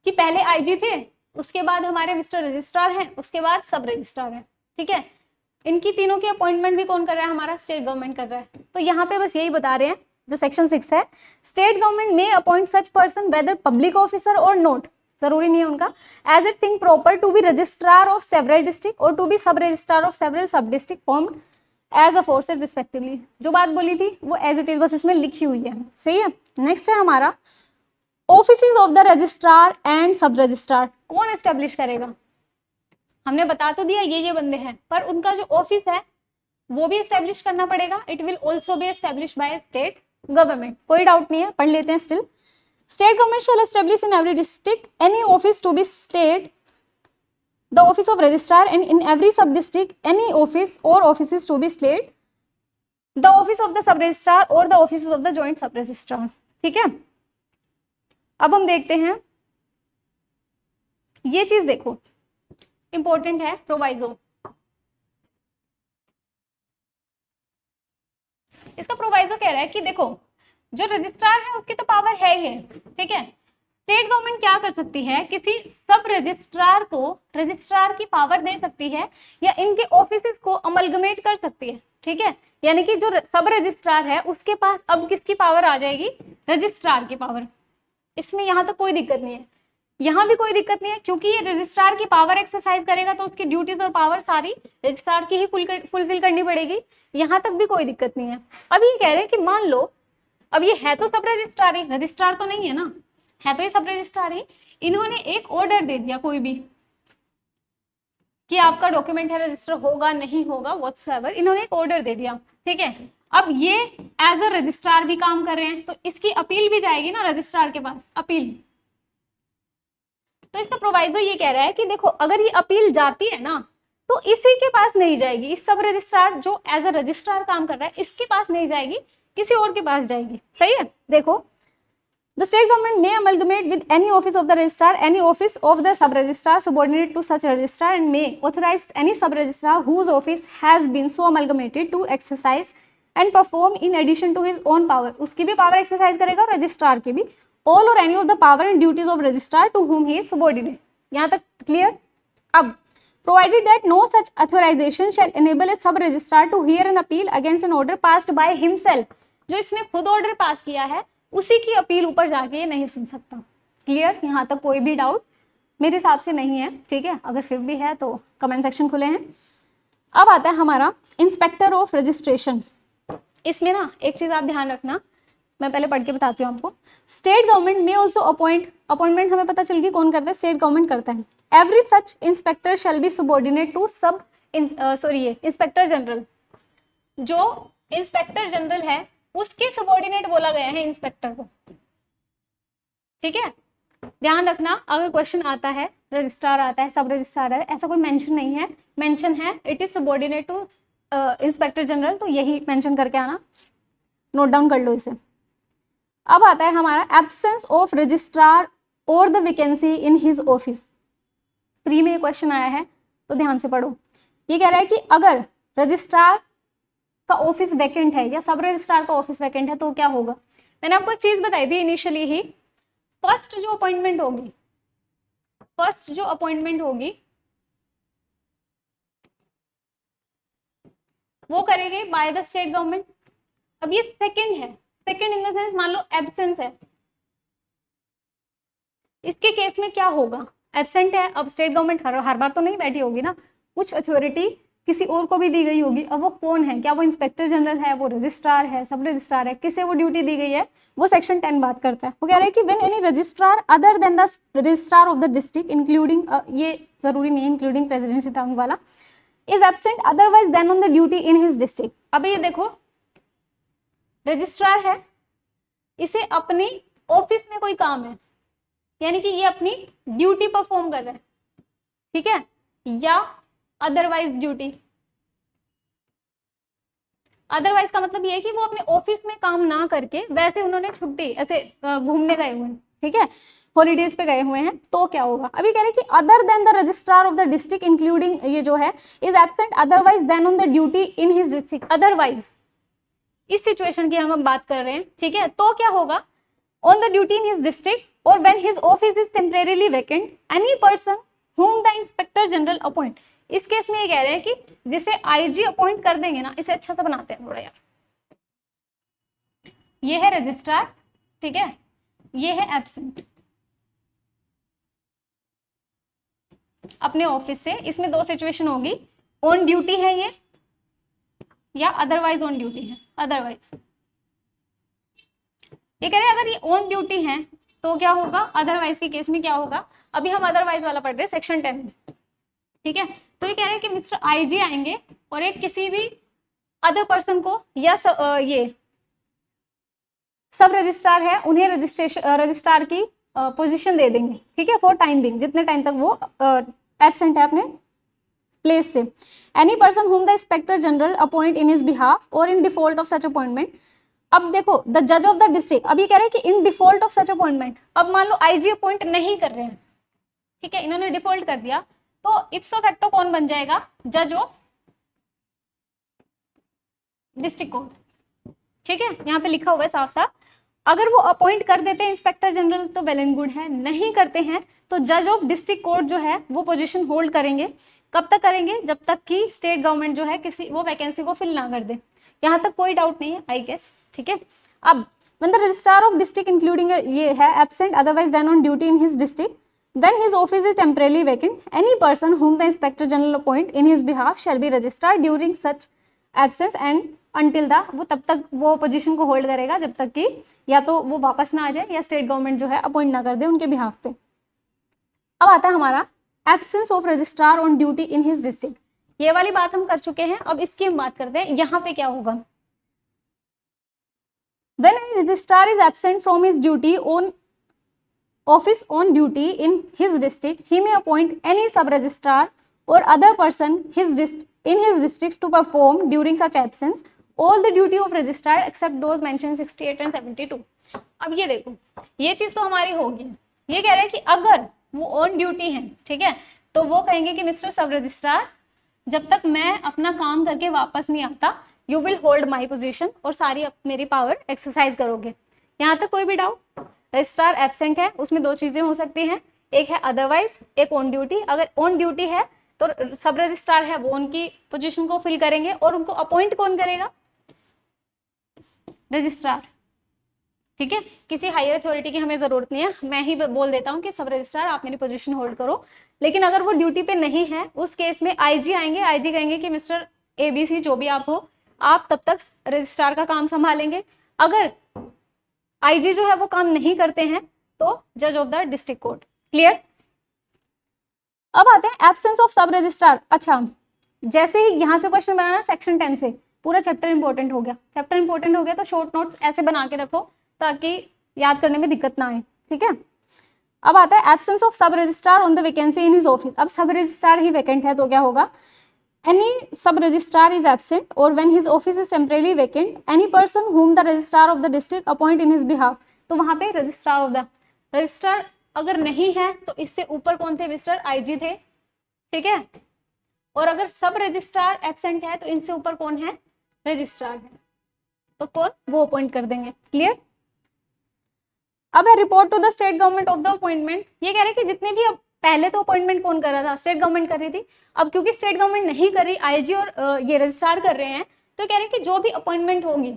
कि पहले आईजी थे, उसके बाद हमारे मिस्टर रजिस्ट्रार हैं, उसके बाद सब रजिस्ट्रार हैं, ठीक है। इनकी तीनों की अपॉइंटमेंट भी कौन कर रहा है? हमारा स्टेट गवर्नमेंट कर रहा है। तो यहाँ पे बस यही बता रहे हैं जो सेक्शन 6 है, स्टेट गवर्नमेंट में appoint such person whether public officer और नोट, जरूरी नहीं है उनका, as it think proper to be registrar of several district और to be sub registrar of several sub district formed as a forced respectively. जो बात बोली थी वो एज इट इज बस इसमें लिखी हुई है, सही है। नेक्स्ट है हमारा offices of the registrar and सब रजिस्ट्रार, कौन एस्टेब्लिश करेगा? हमने बता तो दिया ये बंदे हैं, पर उनका जो ऑफिस है वो भी एस्टेब्लिश करना पड़ेगा। It will also be establish by state government, कोई डाउट नहीं है, पढ़ लेते हैं still. State government shall establish in every district any office to be state the office of registrar and in every sub district any office or offices to be state the office of the sub registrar or the offices of the joint sub registrar। ठीक है, अब हम देखते हैं ये चीज, देखो इंपॉर्टेंट है प्रोवाइजो। इसका प्रोवाइजो कह रहा है कि देखो जो रजिस्ट्रार है उसकी तो पावर है ही, ठीक है। स्टेट गवर्नमेंट क्या कर सकती है, किसी सब रजिस्ट्रार को रजिस्ट्रार की पावर दे सकती है या इनके ऑफिसेस को अमलगमेट कर सकती है, ठीक है। यानी कि जो सब रजिस्ट्रार है उसके पास अब किसकी पावर आ जाएगी, रजिस्ट्रार की पावर। इसमें यहाँ तक कोई दिक्कत नहीं है, यहाँ भी कोई दिक्कत नहीं है, क्योंकि ये रजिस्ट्रार की पावर एक्सरसाइज करेगा तो उसकी ड्यूटीज और पावर सारी रजिस्ट्रार की ही फुलफिल करनी पड़ेगी, यहाँ तक भी कोई दिक्कत नहीं है। अब ये कह रहे हैं कि मान लो अब ये है तो सब रजिस्ट्रार ही, रजिस्ट्रार तो नहीं है ना, है तो ये सब रजिस्ट्रार ही। इन्होंने एक ऑर्डर दे दिया कोई भी कि आपका डॉक्यूमेंट है रजिस्टर होगा नहीं होगा व्हाटसोएवर, इन्होंने एक ऑर्डर दे दिया, ठीक है। अब ये एज अ रजिस्ट्रार भी काम कर रहे हैं तो इसकी अपील भी जाएगी ना रजिस्ट्रार के पास, अपील। तो इसका प्रोवाइजो ये कह रहा है कि देखो अगर ये अपील जाती है ना तो इसी के पास नहीं जाएगी, इस सब रजिस्ट्रार जो एज अ रजिस्ट्रार काम कर रहा है इसके पास नहीं जाएगी, किसी और के पास जाएगी, सही है। देखो the state government may amalgamate with any office of the registrar, any office of the sub registrar subordinate to such registrar and may authorize any sub registrar whose office has been so amalgamated to exercise and perform in addition to his own power, उसकी भी पावर एक्सरसाइज करेगा और रजिस्ट्रार की भी, all or any of the power and duties of registrar to whom he is subordinate। यहाँ तक क्लियर। अब provided that no such authorization shall enable a sub registrar to hear an appeal against an order passed by himself, जो इसने खुद ऑर्डर पास किया है उसी की अपील ऊपर जाके नहीं सुन सकता। क्लियर, यहाँ तक कोई भी डाउट मेरे हिसाब से नहीं है, ठीक है। अगर फिर भी है तो कमेंट सेक्शन खुले हैं। अब आता है हमारा इंस्पेक्टर ऑफ रजिस्ट्रेशन। इसमें ना एक चीज आप ध्यान रखना, मैं पहले पढ़ के बताती हूँ आपको। स्टेट गवर्नमेंट में ऑल्सो अपॉइंटमेंट हमें पता चल गई कौन करता है, स्टेट गवर्नमेंट करता है। Every such inspector shall be subordinate to sub inspector general, जो इंस्पेक्टर जनरल है उसके सबऑर्डिनेट बोला गया है इंस्पेक्टर को, ठीक है। ध्यान रखना अगर क्वेश्चन आता है रजिस्ट्रार आता है सब रजिस्ट्रार है, ऐसा कोई मेंशन नहीं है, मेंशन है it is subordinate to inspector general, तो यही मेंशन करके आना, नोट डाउन कर लो इसे। अब आता है हमारा एब्सेंस ऑफ रजिस्ट्रार और the vacancy in his office. Pre में ये क्वेश्चन आया है तो ध्यान से पढ़ो। ये कह रहा है कि अगर रजिस्ट्रार का ऑफिस वैकेंट है या सब रजिस्ट्रार का ऑफिस वैकेंट है तो क्या होगा। मैंने आपको एक चीज बताई थी इनिशियली ही, फर्स्ट जो अपॉइंटमेंट होगी वो करेंगे बाय द स्टेट गवर्नमेंट। अब ये सेकंड है, सेकंड इन द सेंस मान लो एब्सेंस है, इसके केस में क्या होगा, एब्सेंट है। अब स्टेट गवर्नमेंट हर बार तो नहीं बैठी होगी ना, कुछ अथॉरिटी किसी और को भी दी गई होगी। अब वो कौन है, क्या वो इंस्पेक्टर जनरल है, वो रजिस्ट्रार है, सब रजिस्ट्रार है, किसे वो ड्यूटी दी गई है, वो सेक्शन 10 बात करता है। वो कह रहा है कि when any registrar other than the registrar of the district including, ये जरूरी नहीं है इंक्लूडिंग प्रेसिडेंसी टाउन वाला, is absent otherwise than on the duty in his district. अब ये देखो रजिस्ट्रार है, इसे अपनी ऑफिस में कोई काम है, यानी कि ये अपनी ड्यूटी परफॉर्म कर रहा है, ठीक है, या अदरवाइज ड्यूटी। अदरवाइज का मतलब ये है कि वो अपने ऑफिस में काम ना करके वैसे उन्होंने छुट्टी ऐसे घूमने गए हुए हैं, ठीक है, हॉलीडेज पे गए हुए हैं, तो क्या होगा। अभी कह रहे हैं कि other than the registrar of the district including, ये जो है is absent otherwise than on the duty in his district. Otherwise इस सिचुएशन की हम बात कर रहे हैं, ठीक है, तो क्या होगा, on the duty in his district और when his office is temporarily vacant any person whom the inspector general appoint. इस केस में ये कह रहे हैं कि जिसे आईजी अपॉइंट कर देंगे ना, इसे अच्छा सा बनाते हैं थोड़ा यार, ये है रजिस्ट्रार, ठीक है, ये है एब्सेंट अपने ऑफिस से। इसमें दो सिचुएशन होगी, ऑन ड्यूटी है ये या अदरवाइज ऑन ड्यूटी है। अदरवाइज ये कह रहे हैं अगर ये ऑन ड्यूटी है तो क्या होगा, अदरवाइज के केस में क्या होगा। अभी हम अदरवाइज वाला पढ़ रहे हैं सेक्शन 10 में, ठीक है। तो ये कह रहे हैं कि मिस्टर आईजी आएंगे और एक किसी भी अदर पर्सन को या ये सब रजिस्ट्रार है उन्हें रजिस्ट्रार की पोजीशन दे देंगे, ठीक है, फॉर टाइम बिंग, जितने टाइम तक वो एब्सेंट है अपने प्लेस से। Any person whom the inspector general appoint in his behalf और in default of such appointment. अब देखो द जज ऑफ द डिस्ट्रिक्ट, अभी कह रहे हैं कि इन डिफॉल्ट ऑफ सच अपॉइंटमेंट। अब मान लो आईजी अपॉइंट नहीं कर रहे हैं, ठीक है, इन्होंने डिफॉल्ट कर दिया, तो इप्सो फैक्टो कौन बन जाएगा, जज ऑफ डिस्ट्रिक्ट कोर्ट, ठीक है। यहाँ पे लिखा हुआ है साफ साफ। अगर वो अपॉइंट कर देते हैं इंस्पेक्टर जनरल तो वेल एंड गुड है, नहीं करते हैं तो जज ऑफ डिस्ट्रिक्ट कोर्ट जो है वो पोजीशन होल्ड करेंगे। कब तक करेंगे, जब तक कि स्टेट गवर्नमेंट जो है किसी वो वैकेंसी को फिल ना कर दे। यहाँ तक कोई डाउट नहीं है आई गेस, ठीक है। अब when the registrar of district including ये है absent otherwise than on duty in his district, then his office is temporarily vacant. Any person whom the inspector general appoint in his behalf shall be registered during such absence and until the, वो तब तक वो पोजीशन को होल्ड करेगा जब तक कि या तो वो वापस ना आ जाए या स्टेट गवर्नमेंट जो है अपॉइंट ना कर दे उनके बिहाफ पे। अब आता है हमारा absence of registrar on duty in his district. ये वाली बात हम कर चुके हैं, अब इसकी हम बात करते हैं। यहाँ पे क्या होगा, when a registrar is absent from his duty on office on duty in his district, he may appoint any sub registrar or other person in his districts to perform during such absence all the duty of registrar except those mentioned 68 and 72। अब ये देखो, ये चीज तो हमारी होगी। ये कह रहे हैं कि अगर वो ऑन ड्यूटी है, ठीक है, तो वो कहेंगे कि मिस्टर सब रजिस्ट्रार जब तक मैं अपना काम करके वापस नहीं आता you will hold my position और सारी मेरी पावर एक्सरसाइज करोगे। यहाँ तक कोई भी डाउट। रजिस्ट्रार एब्सेंट है उसमें दो चीजें हो सकती हैं, एक है अदरवाइज, एक ऑन ड्यूटी। अगर ऑन ड्यूटी है तो सब रजिस्ट्रार है वो उनकी पोजीशन को फिल करेंगे और उनको अपॉइंट कौन करेगा, रजिस्ट्रार, ठीक है। किसी हायर अथॉरिटी की हमें जरूरत नहीं है, मैं ही बोल देता हूँ कि सब रजिस्ट्रार आप मेरी पोजीशन होल्ड करो। लेकिन अगर वो ड्यूटी पे नहीं है उस केस में आईजी आएंगे, आईजी कहेंगे कि मिस्टर एबीसी जो भी आप हो, आप तब तक रजिस्ट्रार का काम संभालेंगे। अगर आईजी जो है वो काम नहीं करते हैं तो जज of the district court. Clear. अब आते हैं एब्सेंस ऑफ सब रजिस्ट्रार। अच्छा, जैसे ही यहाँ से क्वेश्चन बनाना सेक्शन 10 से, पूरा चैप्टर इंपॉर्टेंट हो गया। चैप्टर इंपॉर्टेंट हो गया तो शॉर्ट नोट्स ऐसे बना के रखो ताकि याद करने में दिक्कत ना आए, ठीक है। अब आता है एब्सेंस ऑफ सब registrar on the vacancy in his office. अब सब रजिस्ट्रार ही वैकेंट है तो क्या होगा, any sub registrar is absent or when his office is temporarily vacant, any person whom the registrar of the district appoint in his behalf। तो वहां पे रजिस्ट्रार ऑफ द, रजिस्ट्रार अगर नहीं है तो इससे ऊपर कौन थे, मिस्टर आईजी थे, ठीक है। और अगर सब रजिस्ट्रार एब्सेंट है तो इनसे ऊपर कौन है, रजिस्ट्रार है, तो कौन, वो अपॉइंट कर देंगे। क्लियर। अब है report to the state government of the appointment. ये कह रहे हैं कि जितने भी, अब पहले तो अपॉइंटमेंट कौन कर रहा था, स्टेट गवर्नमेंट कर रही थी। अब क्योंकि स्टेट गवर्नमेंट नहीं कर रही, आईजी और ये रजिस्ट्रार कर रहे हैं, तो कह रहे हैं कि जो भी अपॉइंटमेंट होगी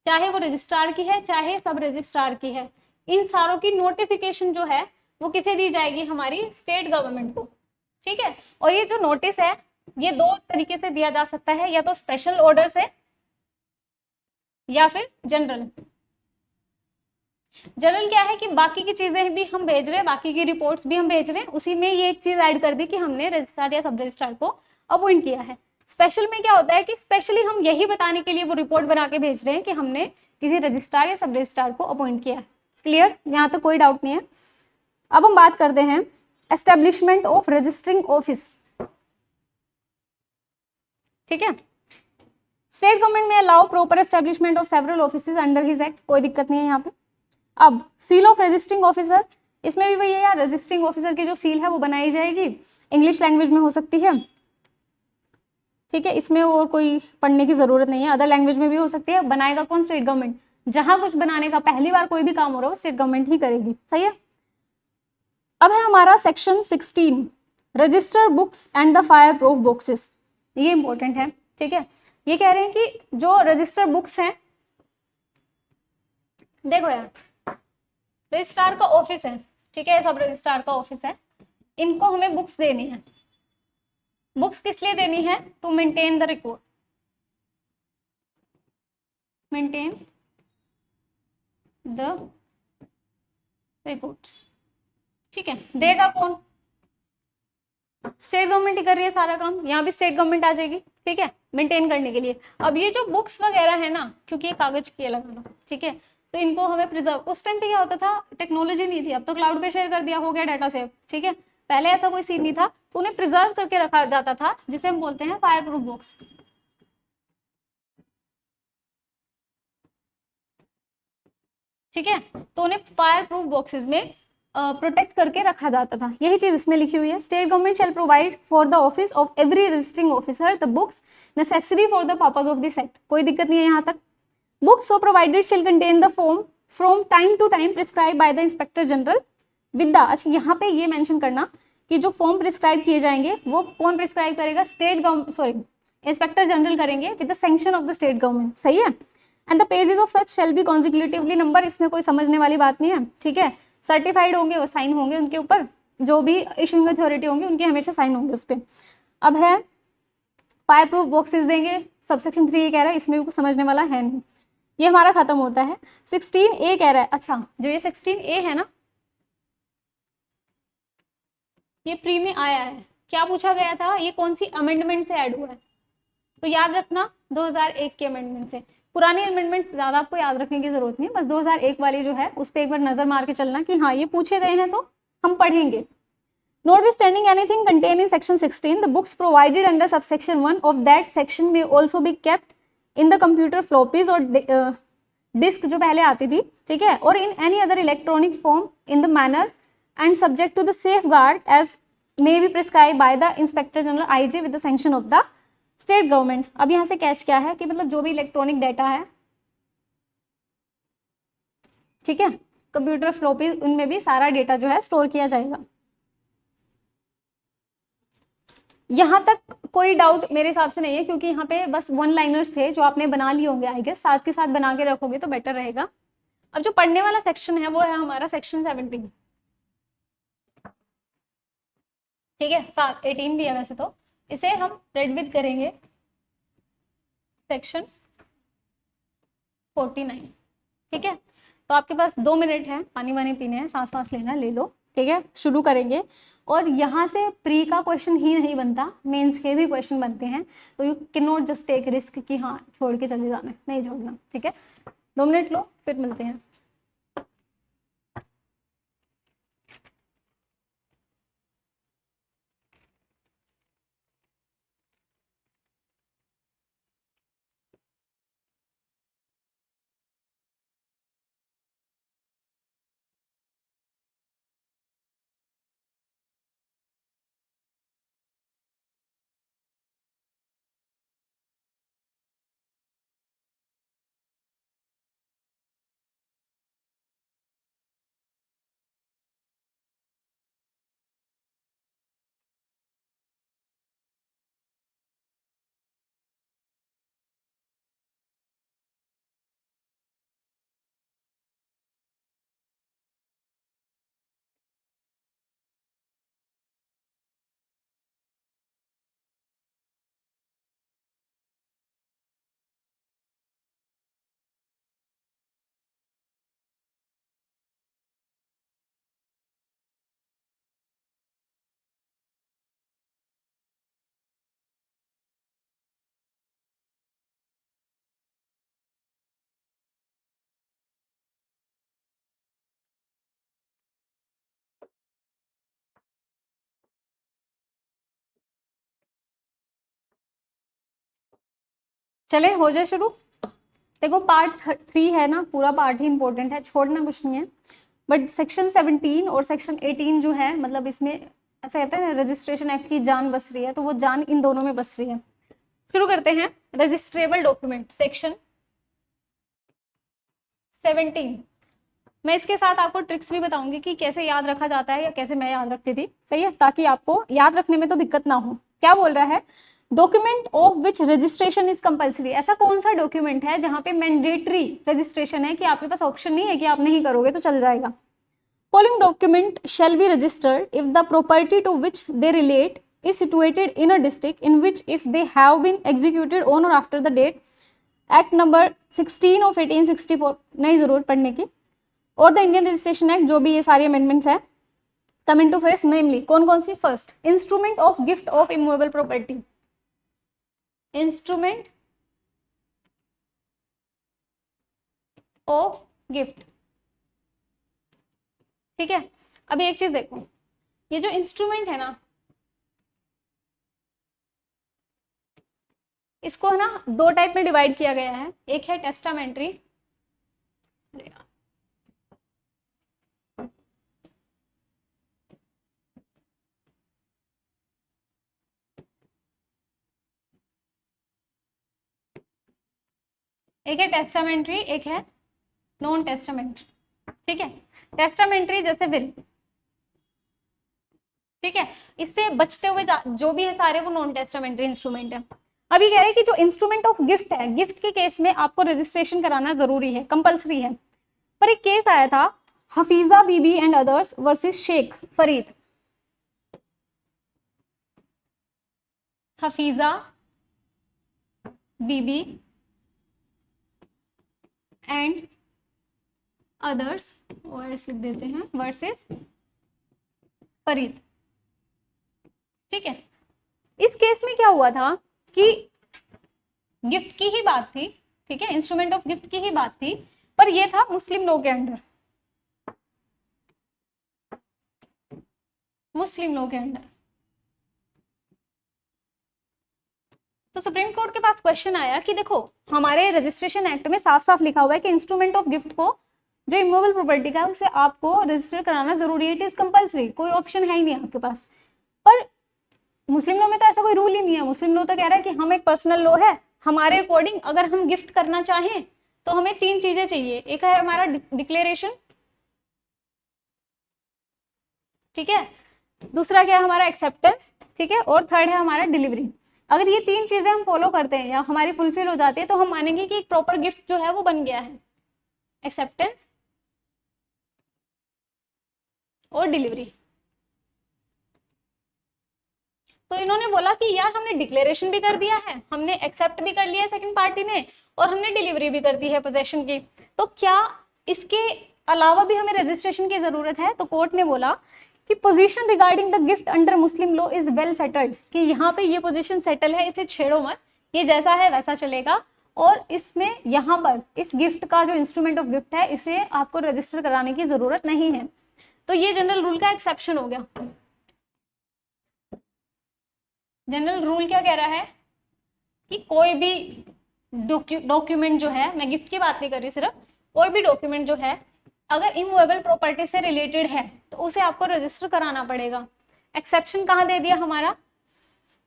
चाहे वो रजिस्ट्रार की है चाहे सब रजिस्ट्रार की है, इन सारों की नोटिफिकेशन जो है वो किसे दी जाएगी, हमारी स्टेट गवर्नमेंट को, ठीक है। और ये जो नोटिस है ये दो तरीके से दिया जा सकता है, या तो स्पेशल ऑर्डर से या फिर जनरल। जनरल क्या है कि बाकी की चीजें भी हम भेज रहे हैं, बाकी की रिपोर्ट्स भी हम भेज रहे हैं, उसी में ये एक चीज ऐड कर दी कि हमने रजिस्ट्रार या सब रजिस्ट्रार को अपॉइंट किया है। स्पेशल में क्या होता है कि स्पेशली हम यही बताने के लिए वो रिपोर्ट बना के भेज रहे हैं कि हमने किसी रजिस्ट्रार या सब रजिस्ट्रार को अपॉइंट किया है। क्लियर, यहाँ तो कोई डाउट नहीं है। अब हम बात करते हैं एस्टेब्लिशमेंट ऑफ रजिस्टरिंग ऑफिस, ठीक है। स्टेट गवर्नमेंट में allow proper establishment of several offices under his act, कोई दिक्कत नहीं है यहाँ पे। अब सील ऑफ रजिस्टरिंग ऑफिसर, इसमें भी वही है यार, रजिस्टरिंग ऑफिसर की जो सील है वो बनाई जाएगी, इंग्लिश लैंग्वेज में हो सकती है, ठीक है। इसमें और कोई पढ़ने की जरूरत नहीं है, अदर लैंग्वेज में भी हो सकती है। बनाएगा कौन, स्टेट गवर्नमेंट। जहां कुछ बनाने का पहली बार कोई भी काम हो रहा है वो स्टेट गवर्नमेंट ही करेगी, सही है। अब है हमारा section 16, register books and the fire proof boxes. ये इंपॉर्टेंट है, ठीक है। ये कह रहे हैं कि जो रजिस्टर बुक्स हैं देखो यार, रजिस्ट्रार का ऑफिस है, ठीक है, सब रजिस्ट्रार का ऑफिस है, इनको हमें बुक्स देनी है। बुक्स किस लिए देनी है? To maintain the record, maintain the records, ठीक है। देगा कौन? स्टेट गवर्नमेंट ही कर रही है सारा काम, यहाँ भी स्टेट गवर्नमेंट आ जाएगी, ठीक है, मेंटेन करने के लिए। अब ये जो बुक्स वगैरह है ना, क्योंकि ये कागज की अलग अलग, ठीक है, तो इनको हमें प्रिजर्व, उस टाइम पे क्या होता था, टेक्नोलॉजी नहीं थी, अब तो क्लाउड पे शेयर कर दिया, हो गया डाटा सेव, ठीक है। पहले ऐसा कोई सीन नहीं था, तो उन्हें प्रिजर्व करके रखा जाता था, जिसे हम बोलते हैं फायर प्रूफ बुक्स, ठीक है। तो उन्हें फायर प्रूफ बॉक्सेस में प्रोटेक्ट करके रखा जाता था। यही चीज इसमें लिखी हुई है, state government shall provide for the office of every registering officer the books necessary for the purpose of this act. कोई दिक्कत नहीं है यहाँ तक। Books so provided shall contain the form from time to time prescribe by the inspector general with the, अच्छा यहाँ पे ये मेंशन करना कि जो फॉर्म प्रिस्क्राइब किए जाएंगे वो कौन प्रिस्क्राइब करेगा? State government, sorry, inspector general करेंगे with the sanction of the state government, सही है। And the pages of such shall be consecutively number, इसमें कोई समझने वाली बात नहीं है, ठीक है। सर्टिफाइड होंगे, वो साइन होंगे उनके ऊपर, जो भी इशूइंग अथॉरिटी होंगे उनके हमेशा साइन होंगे उस पर। अब है फायर प्रूफ बॉक्सेस देंगे, सबसेक्शन 3 ये कह रहा है, इसमें भी कुछ समझने वाला है नहीं, ये हमारा खत्म होता है। 16A कह रहा है, अच्छा जो ये 16A है ना, ये प्री में आया है, क्या पूछा गया था, ये कौन सी अमेंडमेंट से ऐड हुआ है? तो याद रखना 2001 के अमेंडमेंट से। पुरानी अमेंडमेंट ज़्यादा आपको याद रखने की जरूरत नहीं है, बस 2001 वाली जो है उस पर एक बार नजर मार के चलना कि हाँ ये पूछे गए हैं तो हम पढ़ेंगे। Notwithstanding anything contained in section 16, the books provided under subsection 1 of that section may also be kept in the computer floppies और disk जो पहले आती थी, ठीक है, और in any other electronic form in the manner and subject to the safeguard as may be prescribed by the Inspector General IG with the sanction of the state government। अब यहाँ से कैच क्या है कि मतलब जो भी इलेक्ट्रॉनिक डाटा है, ठीक है, कंप्यूटर फ्लॉपी, उनमें भी सारा डेटा जो है स्टोर किया जाएगा। यहाँ तक कोई डाउट मेरे हिसाब से नहीं है, क्योंकि यहाँ पे बस वन लाइनर्स थे जो आपने बना लिए होंगे, आई गेस साथ के साथ बना के रखोगे तो बेटर रहेगा। अब जो पढ़ने वाला सेक्शन है वो है हमारा सेक्शन 17, ठीक है, साथ 18 भी है वैसे तो, इसे हम रेड विद करेंगे सेक्शन 49, ठीक है। तो आपके पास 2 मिनट है, पानी वानी पीने हैं, सांस वास लेना, ले लो, ठीक है, शुरू करेंगे। और यहाँ से प्री का क्वेश्चन ही नहीं बनता, मेंस के भी क्वेश्चन बनते हैं, तो you can not just take risk कि हाँ छोड़ के चले जाना, नहीं छोड़ना, ठीक है। 2 मिनट लो, फिर मिलते हैं। चले हो जाए शुरू। देखो पार्ट 3 है ना, पूरा पार्ट ही इंपॉर्टेंट है, छोड़ना कुछ नहीं है। बट सेक्शन 17 और सेक्शन 18 जो है, मतलब इसमें ऐसा कहते हैं ना, रजिस्ट्रेशन एक्ट की जान बस रही है, तो वो जान इन दोनों में बस रही है। शुरू करते हैं। Registrable document section 17। मैं इसके साथ आपको ट्रिक्स भी बताऊंगी कि कैसे याद रखा जाता है या कैसे मैं याद रखती थी, सही है, ताकि आपको याद रखने में तो दिक्कत ना हो। क्या बोल रहा है? Document of which registration is compulsory, ऐसा कौन सा डॉक्यूमेंट है जहां पे मैंडेटरी रजिस्ट्रेशन है कि आपके पास ऑप्शन नहीं है कि आप नहीं करोगे तो चल जाएगा। Following document shall be registered if the property to which they relate is situated in a district in which if they have been executed on or after the date Act number 16 of 1864, नहीं जरूरत पढ़ने की, और द इंडियन रजिस्ट्रेशन एक्ट, जो भी ये सारी अमेंडमेंट्स हैं, कम इन टू फेस, नेमली कौन कौन सी। First, instrument of gift of immovable property, instrument of gift, ठीक है। अभी एक चीज देखो, ये जो इंस्ट्रूमेंट है ना, इसको ना दो टाइप में डिवाइड किया गया है। एक है टेस्टामेंट्री, एक है टेस्टामेंट्री, एक है नॉन टेस्टामेंट्री, ठीक है। टेस्टामेंट्री जैसे विल, ठीक है, इससे बचते हुए जो भी है सारे वो नॉन टेस्टामेंट्री इंस्ट्रूमेंट है। अभी कह रहे हैं कि जो इंस्ट्रूमेंट ऑफ गिफ्ट है, गिफ्ट के केस में आपको रजिस्ट्रेशन कराना जरूरी है, कंपलसरी है। पर एक केस आया था Hafiza Bibi and others versus Sheikh Farid, Hafiza Bibi and others versus लिख देते हैं वर्सेस फरीद, ठीक है। इस केस में क्या हुआ था कि गिफ्ट की ही बात थी, ठीक है, इंस्ट्रूमेंट ऑफ गिफ्ट की ही बात थी, पर ये था मुस्लिम लॉ के अंडर, मुस्लिम लॉ के अंडर। तो सुप्रीम कोर्ट के पास क्वेश्चन आया कि देखो हमारे रजिस्ट्रेशन एक्ट में साफ साफ लिखा हुआ है कि इंस्ट्रूमेंट ऑफ गिफ्ट को, जो इमूवेबल प्रॉपर्टी का है, उसे आपको रजिस्टर कराना जरूरी है, इट इज कंपल्सरी, कोई ऑप्शन है ही नहीं आपके पास। पर मुस्लिम लॉ में तो ऐसा कोई रूल ही नहीं है। मुस्लिम लॉ तो कह रहा है कि हम एक पर्सनल लॉ है, हमारे अकॉर्डिंग अगर हम गिफ्ट करना चाहें तो हमें तीन चीजें चाहिए। एक है हमारा डिक्लेरेशन, ठीक है, दूसरा क्या है हमारा एक्सेप्टेंस, ठीक है, और थर्ड है हमारा डिलीवरी। अगर ये तीन चीजें हम फॉलो करते हैं या हमारी फुलफिल हो जाती है तो हम मानेंगे कि एक प्रॉपर गिफ्ट जो है वो बन गया है, एक्सेप्टेंस और डिलीवरी। तो इन्होंने बोला कि यार हमने डिक्लेरेशन भी कर दिया है, हमने एक्सेप्ट भी कर लिया है सेकंड पार्टी ने, और हमने डिलीवरी भी कर दी है पोजेशन की, तो क्या इसके अलावा भी हमें रजिस्ट्रेशन की जरूरत है। तो कोर्ट ने बोला कि position regarding the gift under Muslim law is well settled, कि यहाँ पे ये पोजीशन सेटल है, इसे छेड़ो मत, ये जैसा है वैसा चलेगा, और इसमें यहाँ पर इस गिफ्ट का जो इंस्ट्रूमेंट ऑफ गिफ्ट है इसे आपको रजिस्टर कराने की जरूरत नहीं है। तो ये जनरल रूल का एक्सेप्शन हो गया। जनरल रूल क्या कह रहा है कि कोई भी डॉक्यूमेंट जो है, मैं गिफ्ट की बात नहीं कर रही, सिर्फ कोई भी डॉक्यूमेंट जो है अगर इमूवेबल प्रॉपर्टी से रिलेटेड है तो उसे आपको रजिस्टर कराना पड़ेगा। एक्सेप्शन कहाँ दे दिया हमारा,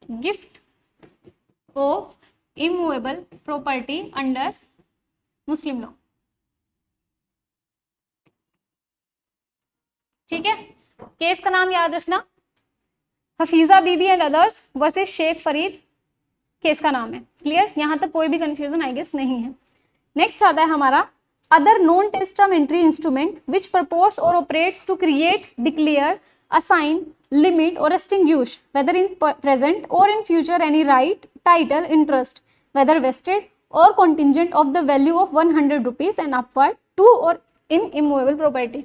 gift of immovable property under Muslim law, ठीक है। केस का नाम याद रखना, Hafiza Bibi and others versus Sheikh Farid case का नाम है। क्लियर, यहां तक कोई भी कंफ्यूजन आई गेस नहीं है। नेक्स्ट आता है हमारा other non testamentary instrument which purports और operates to create, declare, assign, limit और एक्सटिंग्विश वेदर इन प्रेजेंट और in future any right, title, interest whether vested और contingent of the value of 100 rupees and upward to or in immovable property।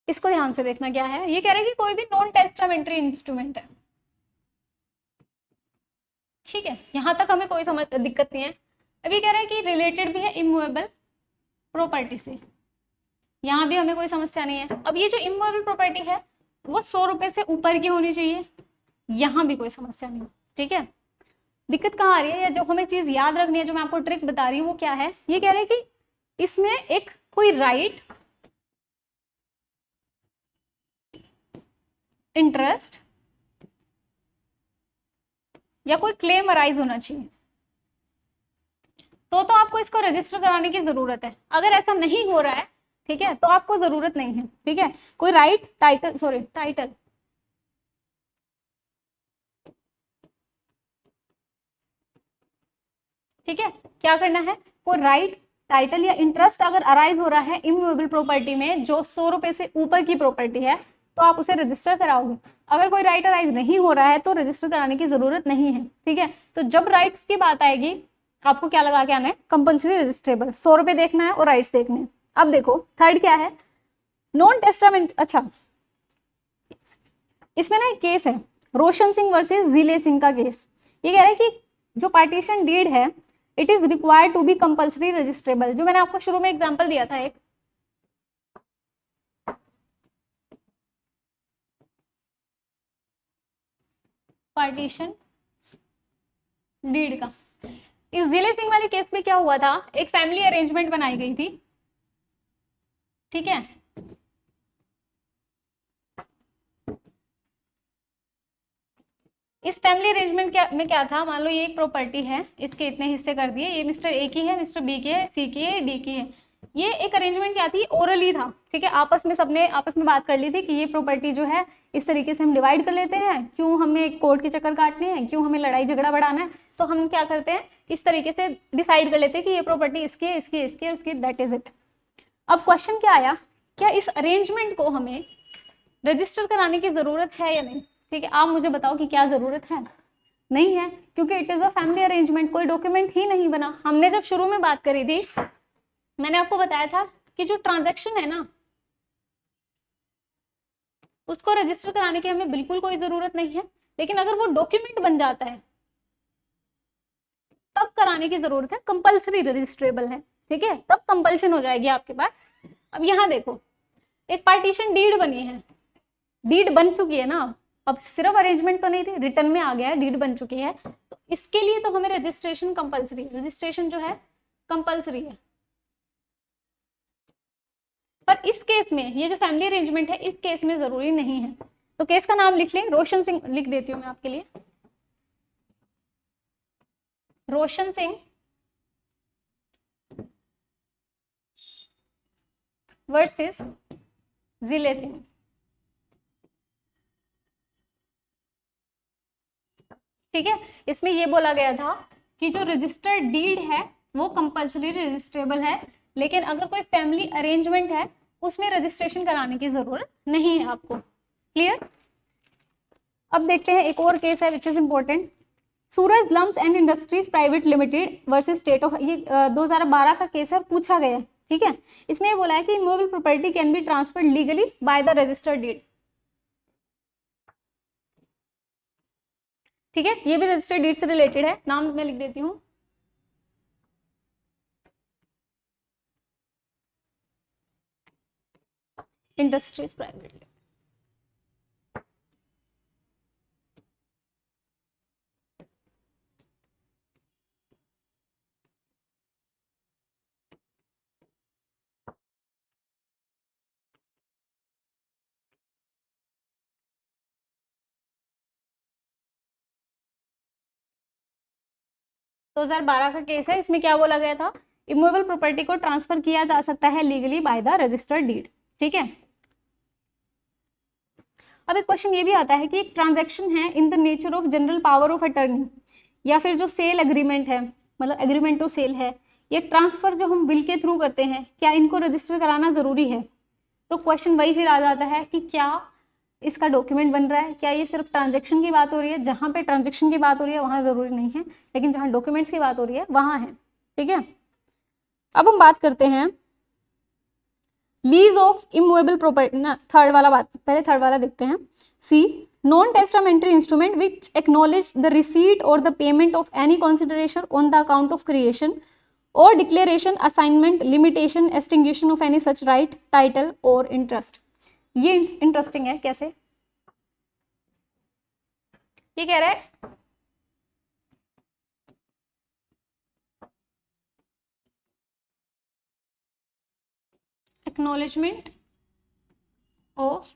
इसको ध्यान से देखना क्या है, ये कह रहा है कि कोई भी नॉन टेस्टामेंट्री इंस्ट्रूमेंट है, ठीक है, यहां तक हमें कोई समझ दिक्कत नहीं है। अभी कह रहा है कि रिलेटेड भी है इमूवेबल प्रॉपर्टी से, यहाँ भी हमें कोई समस्या नहीं है। अब ये जो इमूवेबल प्रॉपर्टी है वो 100 रुपए से ऊपर की होनी चाहिए, यहाँ भी कोई समस्या नहीं, ठीक है। दिक्कत कहाँ आ रही है, या जो हमें चीज याद रखनी है, जो मैं आपको ट्रिक बता रही हूँ वो क्या है, ये कह रहे हैं कि इसमें एक कोई राइट, इंटरेस्ट या कोई क्लेम अराइज होना चाहिए, तो आपको इसको रजिस्टर कराने की जरूरत है। अगर ऐसा नहीं हो रहा है, ठीक है, तो आपको जरूरत नहीं है, ठीक है। कोई राइट, टाइटल, सॉरी टाइटल, ठीक है, क्या करना है, को राइट टाइटल या इंटरेस्ट अगर अराइज हो रहा है इमूवेबल प्रॉपर्टी में जो 100 रुपए से ऊपर की प्रॉपर्टी है तो आप उसे रजिस्टर कराओगे। अगर कोई राइट अराइज नहीं हो रहा है तो रजिस्टर कराने की जरूरत नहीं है। ठीक है, तो जब राइट्स की बात आएगी आपको क्या लगा के आना है, कंपल्सरी रजिस्ट्रेबल, 100 रुपए देखना है और राइट्स देखने हैं। अब देखो थर्ड क्या है, नॉन टेस्टामेंट। अच्छा, इसमें ना एक केस है रोशन सिंह वर्सेस जिले सिंह का केस। ये कह रहा है कि जो पार्टीशन डीड है it is required to be compulsory registrable, जो मैंने आपको शुरू में एग्जांपल दिया था एक पार्टीशन डीड का। इस जिले सिंह वाले केस में क्या हुआ था, एक फैमिली अरेंजमेंट बनाई गई थी। ठीक है, इस फैमिली अरेंजमेंट में क्या था, मान लो ये एक प्रॉपर्टी है, इसके इतने हिस्से कर दिए, ये मिस्टर ए की है, मिस्टर बी की है, सी की है, डी की है। ये एक अरेंजमेंट क्या थी, ओरली था। ठीक है, आपस में सबने आपस में बात कर ली थी कि ये प्रॉपर्टी जो है इस तरीके से हम डिवाइड कर लेते हैं, क्यों हमें कोर्ट के चक्कर काटने हैं, क्यों हमें लड़ाई झगड़ा बढ़ाना है, तो हम क्या करते हैं इस तरीके से डिसाइड कर लेते हैं कि ये प्रॉपर्टी इसकी है, इसकी इसकी है, उसकी, दैट इज इट। अब क्वेश्चन क्या आया, क्या इस अरेंजमेंट को हमें रजिस्टर कराने की जरूरत है या नहीं। ठीक है, आप मुझे बताओ कि क्या जरूरत है, नहीं है, क्योंकि it is a family arrangement, कोई डॉक्यूमेंट ही नहीं बना। हमने जब शुरू में बात करी थी मैंने आपको बताया था कि जो ट्रांजैक्शन है ना उसको रजिस्टर कराने की हमें बिल्कुल कोई जरूरत नहीं है, लेकिन अगर वो डॉक्यूमेंट बन जाता है तब कराने की जरूरत है, कंपल्सरी रजिस्ट्रेबल है। ठीक है, तब कंपल्शन हो जाएगी आपके पास। अब यहाँ देखो एक पार्टीशन डीड बनी है, डीड बन चुकी है ना, अब सिर्फ अरेंजमेंट तो नहीं थी, रिटर्न में आ गया है, डीड बन चुकी है, तो इसके लिए तो हमें रजिस्ट्रेशन कंपल्सरी, रजिस्ट्रेशन जो है कंपल्सरी है। पर इस केस में ये जो फैमिली अरेंजमेंट है इस केस में जरूरी नहीं है। तो केस का नाम लिख लें, रोशन सिंह लिख देती हूँ मैं आपके लिए, रोशन सिंह वर्सेस जिले सिंह। ठीक है, इसमें ये बोला गया था कि जो रजिस्टर्ड डीड है वो कंपल्सरी रजिस्ट्रेबल है, लेकिन अगर कोई फैमिली अरेंजमेंट है उसमें रजिस्ट्रेशन कराने की जरूरत नहीं है आपको। क्लियर। अब देखते हैं एक और केस है which is important, Suraj lamps and industries private limited versus state of, ये 2012 का केस है और पूछा गया है। ठीक है, इसमें ये बोला है कि immovable property can be transferred legally by the registered deed. ठीक है, ये भी रजिस्टर्ड डीड से रिलेटेड है, नाम मैं लिख देती हूँ, इंडस्ट्रीज प्राइवेट। दो 2012 का केस है, इसमें क्या बोला गया था, इमूवेबल प्रॉपर्टी को ट्रांसफर किया जा सकता है legally by the registered deed. ठीक है, अब एक क्वेश्चन ये भी आता है कि एक ट्रांजैक्शन है in the nature of general power of attorney, या फिर जो सेल एग्रीमेंट है, मतलब एग्रीमेंट टू सेल है, ये ट्रांसफर जो हम विल के थ्रू करते हैं, क्या इनको रजिस्टर कराना जरूरी है। तो क्वेश्चन वही फिर आ जाता है कि क्या इसका डॉक्यूमेंट बन रहा है, क्या ये सिर्फ ट्रांजैक्शन की बात हो रही है, जहां पे ट्रांजैक्शन की बात हो रही है वहां जरूरी नहीं है, लेकिन जहां डॉक्यूमेंट्स की बात हो रही है वहां है। ठीक है, अब हम बात करते हैं लीज ऑफ इमूवेबल प्रॉपर्टी ना, थर्ड वाला बात, पहले थर्ड वाला देखते हैं। C, non testamentary instrument which acknowledge the receipt और the payment of any consideration on the account of creation और declaration assignment limitation extinction of any such right title और इंटरेस्ट। ये इंटरेस्टिंग है, कैसे, ये कह रहा है एक्नॉलेजमेंट ऑफ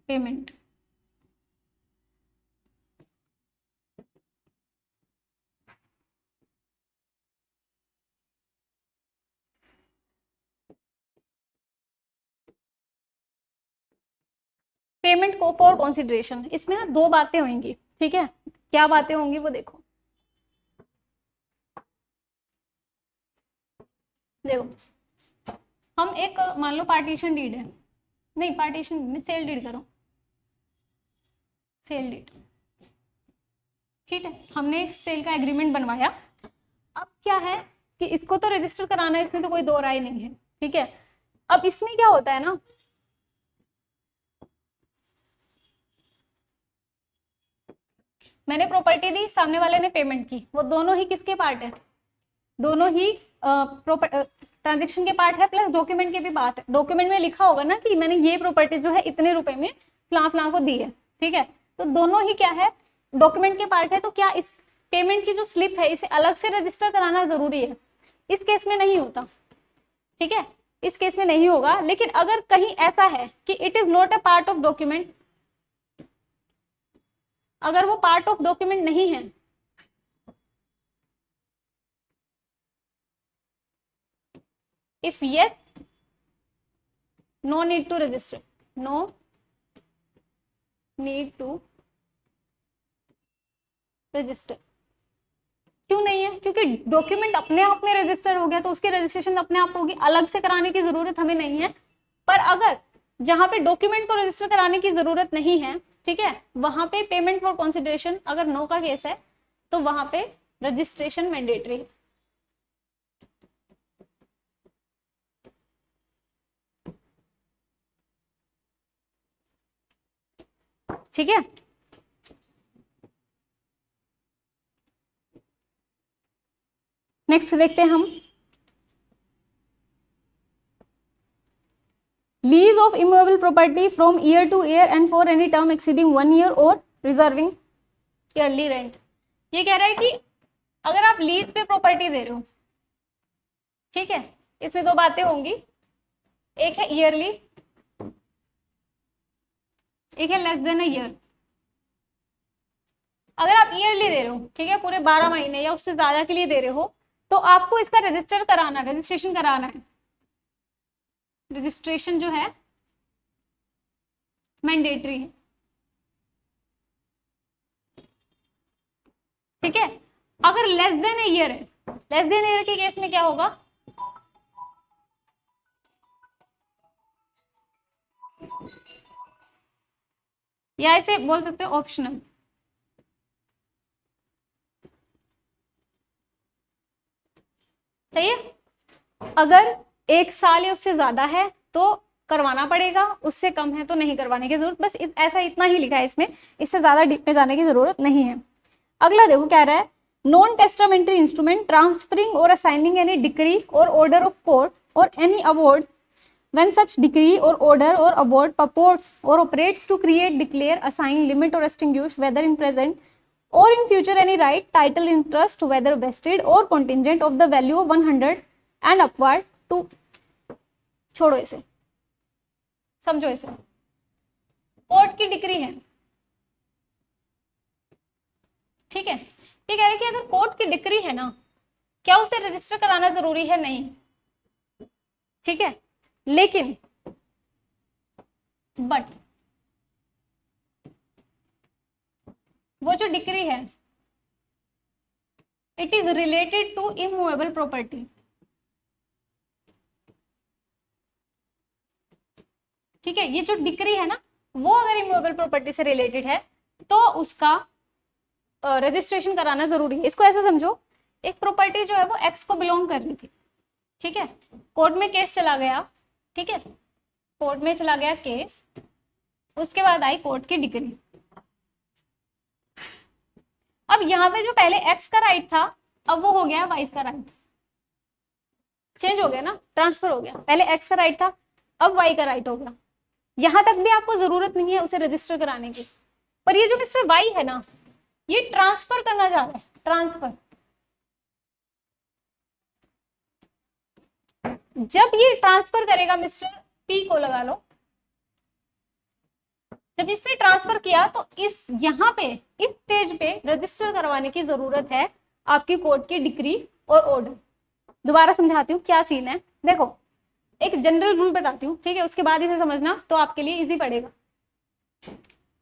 पेमेंट, पेमेंट को फॉर कंसिडरेशन। इसमें ना दो बातें होंगी। ठीक है, क्या बातें होंगी वो देखो, देखो हम एक मान लो पार्टीशन डीड है, नहीं पार्टीशन में सेल डीड करो, सेल डीड, ठीक है, हमने एक सेल का एग्रीमेंट बनवाया। अब क्या है कि इसको तो रजिस्टर कराना है, इसमें तो कोई दो राय नहीं है, ठीक है। अब इसमें क्या होता है ना, मैंने प्रॉपर्टी दी, सामने वाले ने पेमेंट की, वो दोनों ही किसके पार्ट है, दोनों ही ट्रांजेक्शन के पार्ट है, प्लस डॉक्यूमेंट के भी पार्ट है। डॉक्यूमेंट में लिखा होगा ना कि मैंने ये प्रॉपर्टी जो है इतने रुपए में फलां फलां को दी है, ठीक है। तो दोनों ही क्या है, डॉक्यूमेंट के पार्ट है। तो क्या इस पेमेंट की जो स्लिप है इसे अलग से रजिस्टर कराना जरूरी है? इस केस में नहीं होता, ठीक है, इस केस में नहीं होगा। लेकिन अगर कहीं ऐसा है कि it is not a part of document, अगर वो पार्ट ऑफ डॉक्यूमेंट नहीं है, if yes, no need to register, no need to register. क्यों नहीं है? क्योंकि डॉक्यूमेंट अपने आप में रजिस्टर हो गया, तो उसकी रजिस्ट्रेशन अपने आप होगी, अलग से कराने की जरूरत हमें नहीं है। पर अगर जहां पे डॉक्यूमेंट को रजिस्टर कराने की जरूरत नहीं है, ठीक है, वहां पे पेमेंट फॉर कंसिडरेशन अगर नो का केस है, तो वहां पे रजिस्ट्रेशन मैंडेटरी है, ठीक है। नेक्स्ट देखते हैं हम, lease of immovable property from year two year and for any term exceeding 1 year और रिजर्विंग ईयरली रेंट। ये कह रहा है कि अगर आप लीज पे प्रॉपर्टी दे रहे हो, ठीक है, इसमें दो बातें होंगी, एक है ईयरली, एक है लेस देन अ ईयर। अगर आप ईयरली दे रहे हो, ठीक है, पूरे 12 महीने या उससे ज्यादा के लिए दे रहे हो, तो आपको इसका रजिस्टर कराना, रजिस्ट्रेशन कराना है। रजिस्ट्रेशन जो है मैंडेटरी है, ठीक है। अगर लेस देन ए ईयर है, लेस देन ईयर के केस में क्या होगा, या ऐसे बोल सकते हो ऑप्शनल, सही है। अगर 1 साल या उससे ज्यादा है तो करवाना पड़ेगा, उससे कम है तो नहीं करवाने की जरूरत, बस ऐसा इतना ही लिखा है इसमें, इससे ज्यादा डीप में जाने की जरूरत नहीं है। अगला देखो कह रहा है, नॉन टेस्टामेंट्री इंस्ट्रूमेंट ट्रांसफरिंग और असाइनिंग एनी डिक्री और ऑर्डर ऑफ कोर्ट और any award when such decree or order or award purports or operates to create, declare, assign, limit or extinguish, whether in present or in future, any right, title, interest, whether vested or contingent of the value of 100 and upward to, छोड़ो इसे, समझो इसे, कोर्ट की डिक्री है, ठीक है। ये कह रहे हैं कि अगर कोर्ट की डिक्री है ना, क्या उसे रजिस्टर कराना जरूरी है? नहीं, ठीक है। लेकिन बट वो जो डिक्री है, it is related to immovable property, ठीक है। ये जो डिक्री है ना, वो अगर इमूवेबल प्रॉपर्टी से रिलेटेड है तो उसका रजिस्ट्रेशन कराना जरूरी है। इसको ऐसा समझो, एक प्रॉपर्टी जो है वो एक्स को बिलोंग कर रही थी, ठीक है, कोर्ट में केस चला गया, ठीक है, कोर्ट में चला गया केस, उसके बाद आई कोर्ट की डिक्री। अब यहाँ पे जो पहले एक्स का राइट था, अब वो हो गया वाई का राइट, चेंज हो गया ना, ट्रांसफर हो गया। पहले एक्स का राइट था, अब वाई का राइट हो गया। यहां तक भी आपको जरूरत नहीं है उसे रजिस्टर कराने की, पर ये जो मिस्टर वाई है ना, ये ट्रांसफर करना चाह रहा है, ट्रांसफर। जब ये ट्रांसफर करेगा, मिस्टर पी को लगा लो, जब इसने ट्रांसफर किया तो इस यहाँ पे इस स्टेज पे रजिस्टर करवाने की जरूरत है आपकी कोर्ट की डिक्री और ऑर्डर। दोबारा समझाती हूँ क्या सीन है। देखो, एक जनरल रूल बताती हूँ, ठीक है, उसके बाद इसे समझना तो आपके लिए इजी पड़ेगा।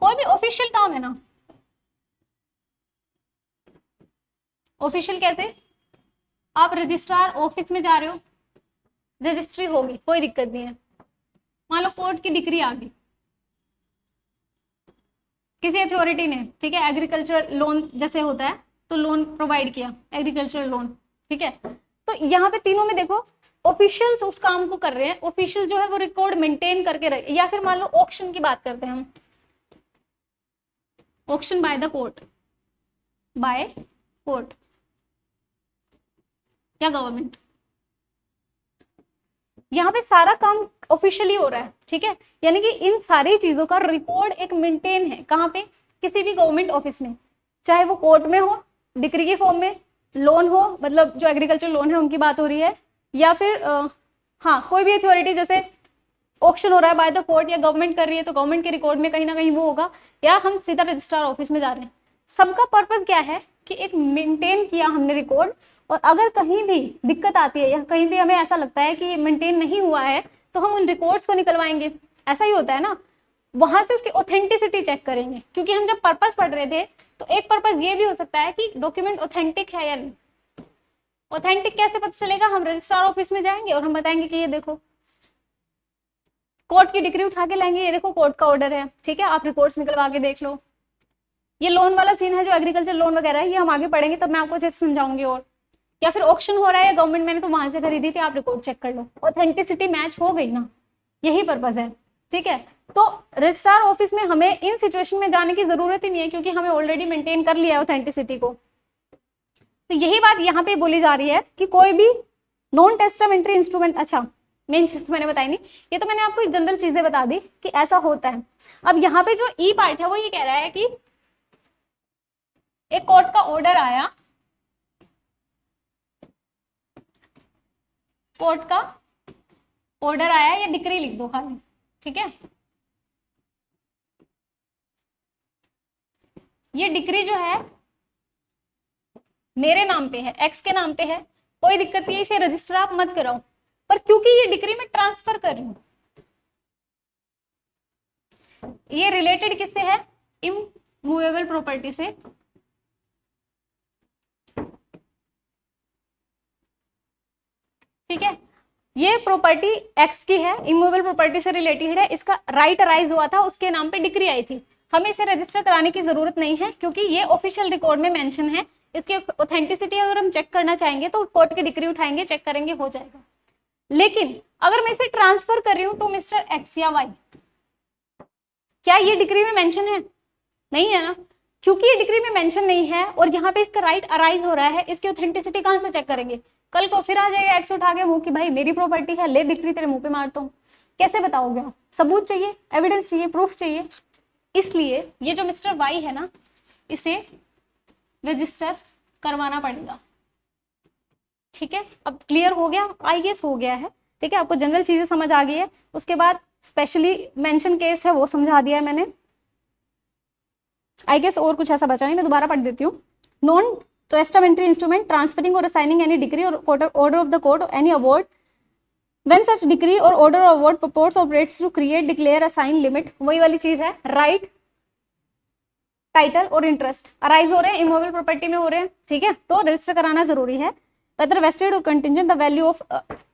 कोई भी ऑफिशियल काम है ना, ऑफिशियल कैसे, आप रजिस्ट्रार ऑफिस में जा रहे हो, रजिस्ट्री होगी, कोई दिक्कत नहीं है। मान लो कोर्ट की डिग्री आ गई किसी अथॉरिटी ने, ठीक है, एग्रीकल्चर लोन जैसे होता है तो लोन प्रोवाइड किया, एग्रीकल्चर लोन, ठीक है। तो यहाँ पे तीनों में देखो ऑफिशियल्स उस काम को कर रहे हैं, ऑफिशियल जो है वो रिकॉर्ड मेंटेन करके रहे। या फिर मान लो ऑक्शन की बात करते हैं हम, auction by the court, by court या गवर्नमेंट, यहाँ पे सारा काम ऑफिशियली हो रहा है, ठीक है। यानी कि इन सारी चीजों का रिकॉर्ड एक मेंटेन है, कहाँ पे, किसी भी गवर्नमेंट ऑफिस में, चाहे वो कोर्ट में हो डिग्री के फॉर्म में, लोन हो, मतलब जो एग्रीकल्चर लोन है उनकी बात हो रही है, या फिर हाँ कोई भी अथॉरिटी, जैसे ऑक्शन हो रहा है बाय द कोर्ट या गवर्नमेंट कर रही है तो गवर्नमेंट के रिकॉर्ड में कहीं ना कहीं वो होगा, या हम सीधा रजिस्ट्रार ऑफिस में जा रहे हैं। सबका पर्पस क्या है कि एक मेंटेन किया हमने रिकॉर्ड, और अगर कहीं भी दिक्कत आती है या कहीं भी हमें ऐसा लगता है कि मेंटेन नहीं हुआ है तो हम उन रिकॉर्ड्स को निकलवाएंगे, ऐसा ही होता है ना, वहां से उसकी ऑथेंटिसिटी चेक करेंगे। क्योंकि हम जब पर्पस पढ़ रहे थे तो एक पर्पस ये भी हो सकता है कि डॉक्यूमेंट ऑथेंटिक है या नहीं। ऑथेंटिक कैसे पता चलेगा, हम रजिस्ट्रार ऑफिस में जाएंगे और हम बताएंगे कि ये देखो, कोर्ट की डिग्री उठा के लाएंगे, ये देखो कोर्ट का ऑर्डर है, ठीक है, आप रिकॉर्ड्स निकलवा के देख लो। ये लोन वाला सीन है जो एग्रीकल्चर लोन वगैरह है, ये हम आगे पढ़ेंगे तब मैं आपको अच्छे से समझाऊंगी। और या फिर ऑक्शन हो रहा है गवर्नमेंट, मैंने तो वहां से खरीदी थी, आप रिकॉर्ड चेक कर लो, ऑथेंटिसिटी मैच हो गई ना, यही पर्पज है, ठीक है। तो रजिस्ट्रार ऑफिस में हमें इन सिचुएशन में जाने की जरूरत ही नहीं है, क्योंकि हमें ऑलरेडी मेंटेन कर लिया है ऑथेंटिसिटी को। तो यही बात यहाँ पे बोली जा रही है कि कोई भी नॉन टेस्टामेंट्री इंस्ट्रूमेंट, अच्छा मेन चीज तो मैंने बताई नहीं, ये तो मैंने आपको जनरल चीजें बता दी कि ऐसा होता है। अब यहाँ पे जो ई पार्ट है वो ये कह रहा है कि एक कोर्ट का ऑर्डर आया, कोर्ट का ऑर्डर आया या डिक्री लिख दो खाली, ठीक है। ये डिक्री जो है मेरे नाम पे है, एक्स के नाम पे है, कोई दिक्कत नहीं है, इसे रजिस्टर आप मत कराओ, पर क्योंकि ये डिक्री में ट्रांसफर कर रही हूं, ये रिलेटेड किससे है, इमूवेबल प्रॉपर्टी से, ठीक है। ये प्रॉपर्टी एक्स की है, इमूवेबल प्रॉपर्टी से रिलेटेड है, इसका राइट अराइज हुआ था, उसके नाम पे डिक्री आई थी, हमें इसे रजिस्टर कराने की जरूरत नहीं है क्योंकि ये ऑफिशियल रिकॉर्ड में मेंशन है। इसकी ऑथेंटिसिटी अगर हम चेक करना चाहेंगे तो कोर्ट की डिक्री उठाएंगे, चेक करेंगे, हो जाएगा। लेकिन अगर मैं इसे ट्रांसफर कर रही हूँ तो मिस्टर एक्स या वाई, क्या ये डिक्री में मेंशन है, नहीं है ना, क्योंकि ये डिक्री में मेंशन नहीं है और यहाँ पे इसका राइट अराइज हो रहा है, इसकी ऑथेंटिसिटी कहां से चेक करेंगे, कल को फिर आ जाएगा एक्स उठा के मुंह कि भाई मेरी प्रॉपर्टी है, ले डिक्री तेरे मुंह पे मारता हूँ, कैसे बताओगे आप, सबूत चाहिए, एविडेंस चाहिए, प्रूफ चाहिए। इसलिए ये जो मिस्टर वाई है ना, इसे रजिस्टर करवाना पड़ेगा, ठीक है। अब क्लियर हो गया, आई गेस हो गया है, ठीक है, आपको जनरल चीजें समझ आ गई है। उसके बाद स्पेशली मेंशन केस है वो समझा दिया है मैंने, आई गेस और कुछ ऐसा बचा नहीं, मैं दोबारा पढ़ देती हूँ। नॉन टेस्टामेंट्री इंस्ट्रूमेंट ट्रांसफरिंग और असाइनिंग एनी डिग्री और order of the court any award when such decree or order or award purports operates to create, declare, assign, limit, वही वाली चीज है, राइट, टाइटल और इंटरेस्ट अराइज हो रहे हैं, इमूवेबल प्रॉपर्टी में हो रहे हैं, ठीक है, तो रजिस्टर कराना जरूरी है। whether vested or contingent the value of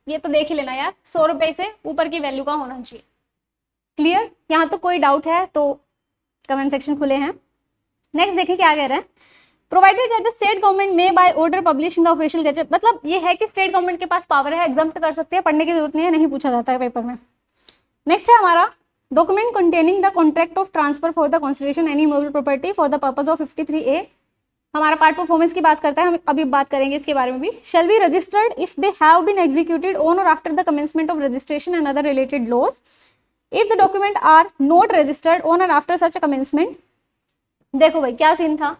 ये तो देख ही लेना यार, 100 रुपए से ऊपर की वैल्यू का होना चाहिए। क्लियर, यहाँ तो कोई डाउट है तो कमेंट सेक्शन खुले हैं। नेक्स्ट देखिए क्या कह रहे हैं, provided that the state government में by order publish in the official gazette, मतलब ये है कि स्टेट गवर्नमेंट के पास पावर है, एग्जाम्प्ट कर सकते हैं, पढ़ने की जरूरत नहीं है, नहीं पूछा जाता है पेपर में। नेक्स्ट है हमारा document containing the contract of transfer for the consideration any movable property for the purpose of 53A, हमारा पार्ट परफॉर्मेंस की बात करता है, हम अभी बात करेंगे इसके बारे में भी। Shall be registered if they have been executed on और after the commencement of registration and other related laws, if the document are not registered on और आफ्टर सच अ कमेंसमेंट। देखो भाई क्या सीन था,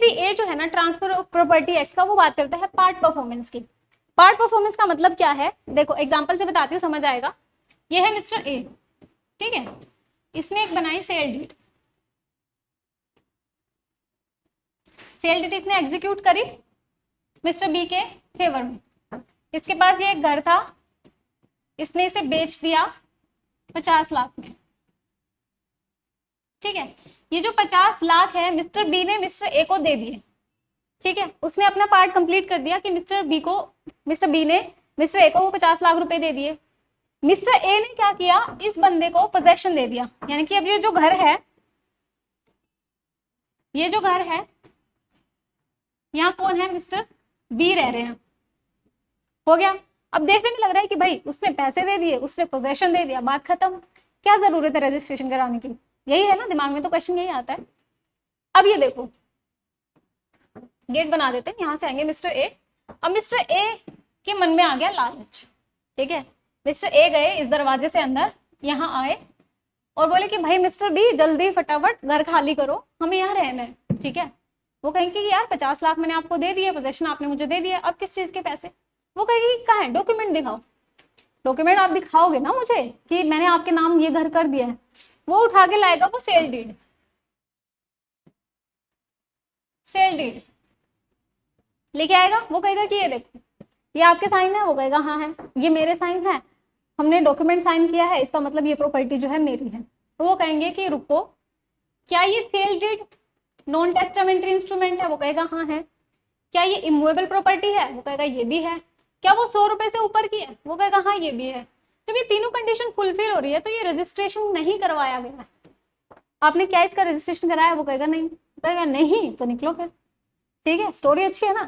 ए जो है ना ट्रांसफर ऑफ प्रॉपर्टी एक्ट का, वो बात करता है पार्ट परफॉर्मेंस की। पार्ट परफॉर्मेंस का मतलब क्या है, देखो एग्जांपल से बताती हूँ, समझ आएगा। ये है मिस्टर ए, ठीक है, इसने एक बनाई सेल डीड, सेल डीड इसने एग्जीक्यूट करी, मिस्टर बी के फेवर में। इसके पास ये एक घर था, इसने इसे बेच दिया 50 लाख में। ठीक है, ये जो 50 लाख है मिस्टर बी ने मिस्टर ए को दे दिए। ठीक है, उसने अपना पार्ट कंप्लीट कर दिया कि मिस्टर बी ने मिस्टर ए को वो 50 लाख रुपए दे दिए। मिस्टर ए ने क्या किया, इस बंदे को पोजेशन दे दिया, यानी कि अब ये जो घर है, यहाँ कौन है, मिस्टर बी रह रहे हैं। हो गया। अब देखने में लग रहा है कि भाई उसने पैसे दे दिए, उसने पोजेशन दे दिया, बात खत्म, क्या जरूरत है रजिस्ट्रेशन कराने की, यही है ना, दिमाग में तो क्वेश्चन यही आता है। अब ये देखो, गेट बना देते हैं, यहाँ से आएंगे मिस्टर ए। अब मिस्टर ए के मन में आ गया लालच। ठीक है, मिस्टर ए गए इस दरवाजे से अंदर, यहाँ आए और बोले कि भाई मिस्टर बी जल्दी फटाफट घर खाली करो, हमें यहाँ रहना है। ठीक है, वो कहेंगे कि यार 50 लाख मैंने आपको दे दिए, पोजेशन आपने मुझे दे दिया, अब किस चीज के पैसे। वो कहेगी कहाँ है, डॉक्यूमेंट दिखाओ। डॉक्यूमेंट आप दिखाओगे ना मुझे कि मैंने आपके नाम ये घर कर दिया है। वो उठा के लाएगा वो सेल डीड लेके आएगा। वो कहेगा कि ये देखो, ये आपके साइन है। वो कहेगा हाँ है, ये मेरे साइन है, हमने डॉक्यूमेंट साइन किया है, इसका मतलब ये प्रॉपर्टी जो है मेरी है। तो वो कहेंगे कि रुको, क्या ये sale deed non testamentary instrument है? वो कहेगा हाँ है। क्या ये इमूवेबल प्रॉपर्टी है? वो कहेगा ये भी है। क्या वो 100 रुपए से ऊपर की है? वो कहेगा हाँ ये भी है। जब ये तीनों कंडीशन फुलफिल हो रही है तो ये रजिस्ट्रेशन नहीं करवाया गया। आपने क्या इसका रजिस्ट्रेशन कराया? वो कहेगा नहीं। कहेगा नहीं तो निकलो फिर। ठीक है, स्टोरी अच्छी है ना,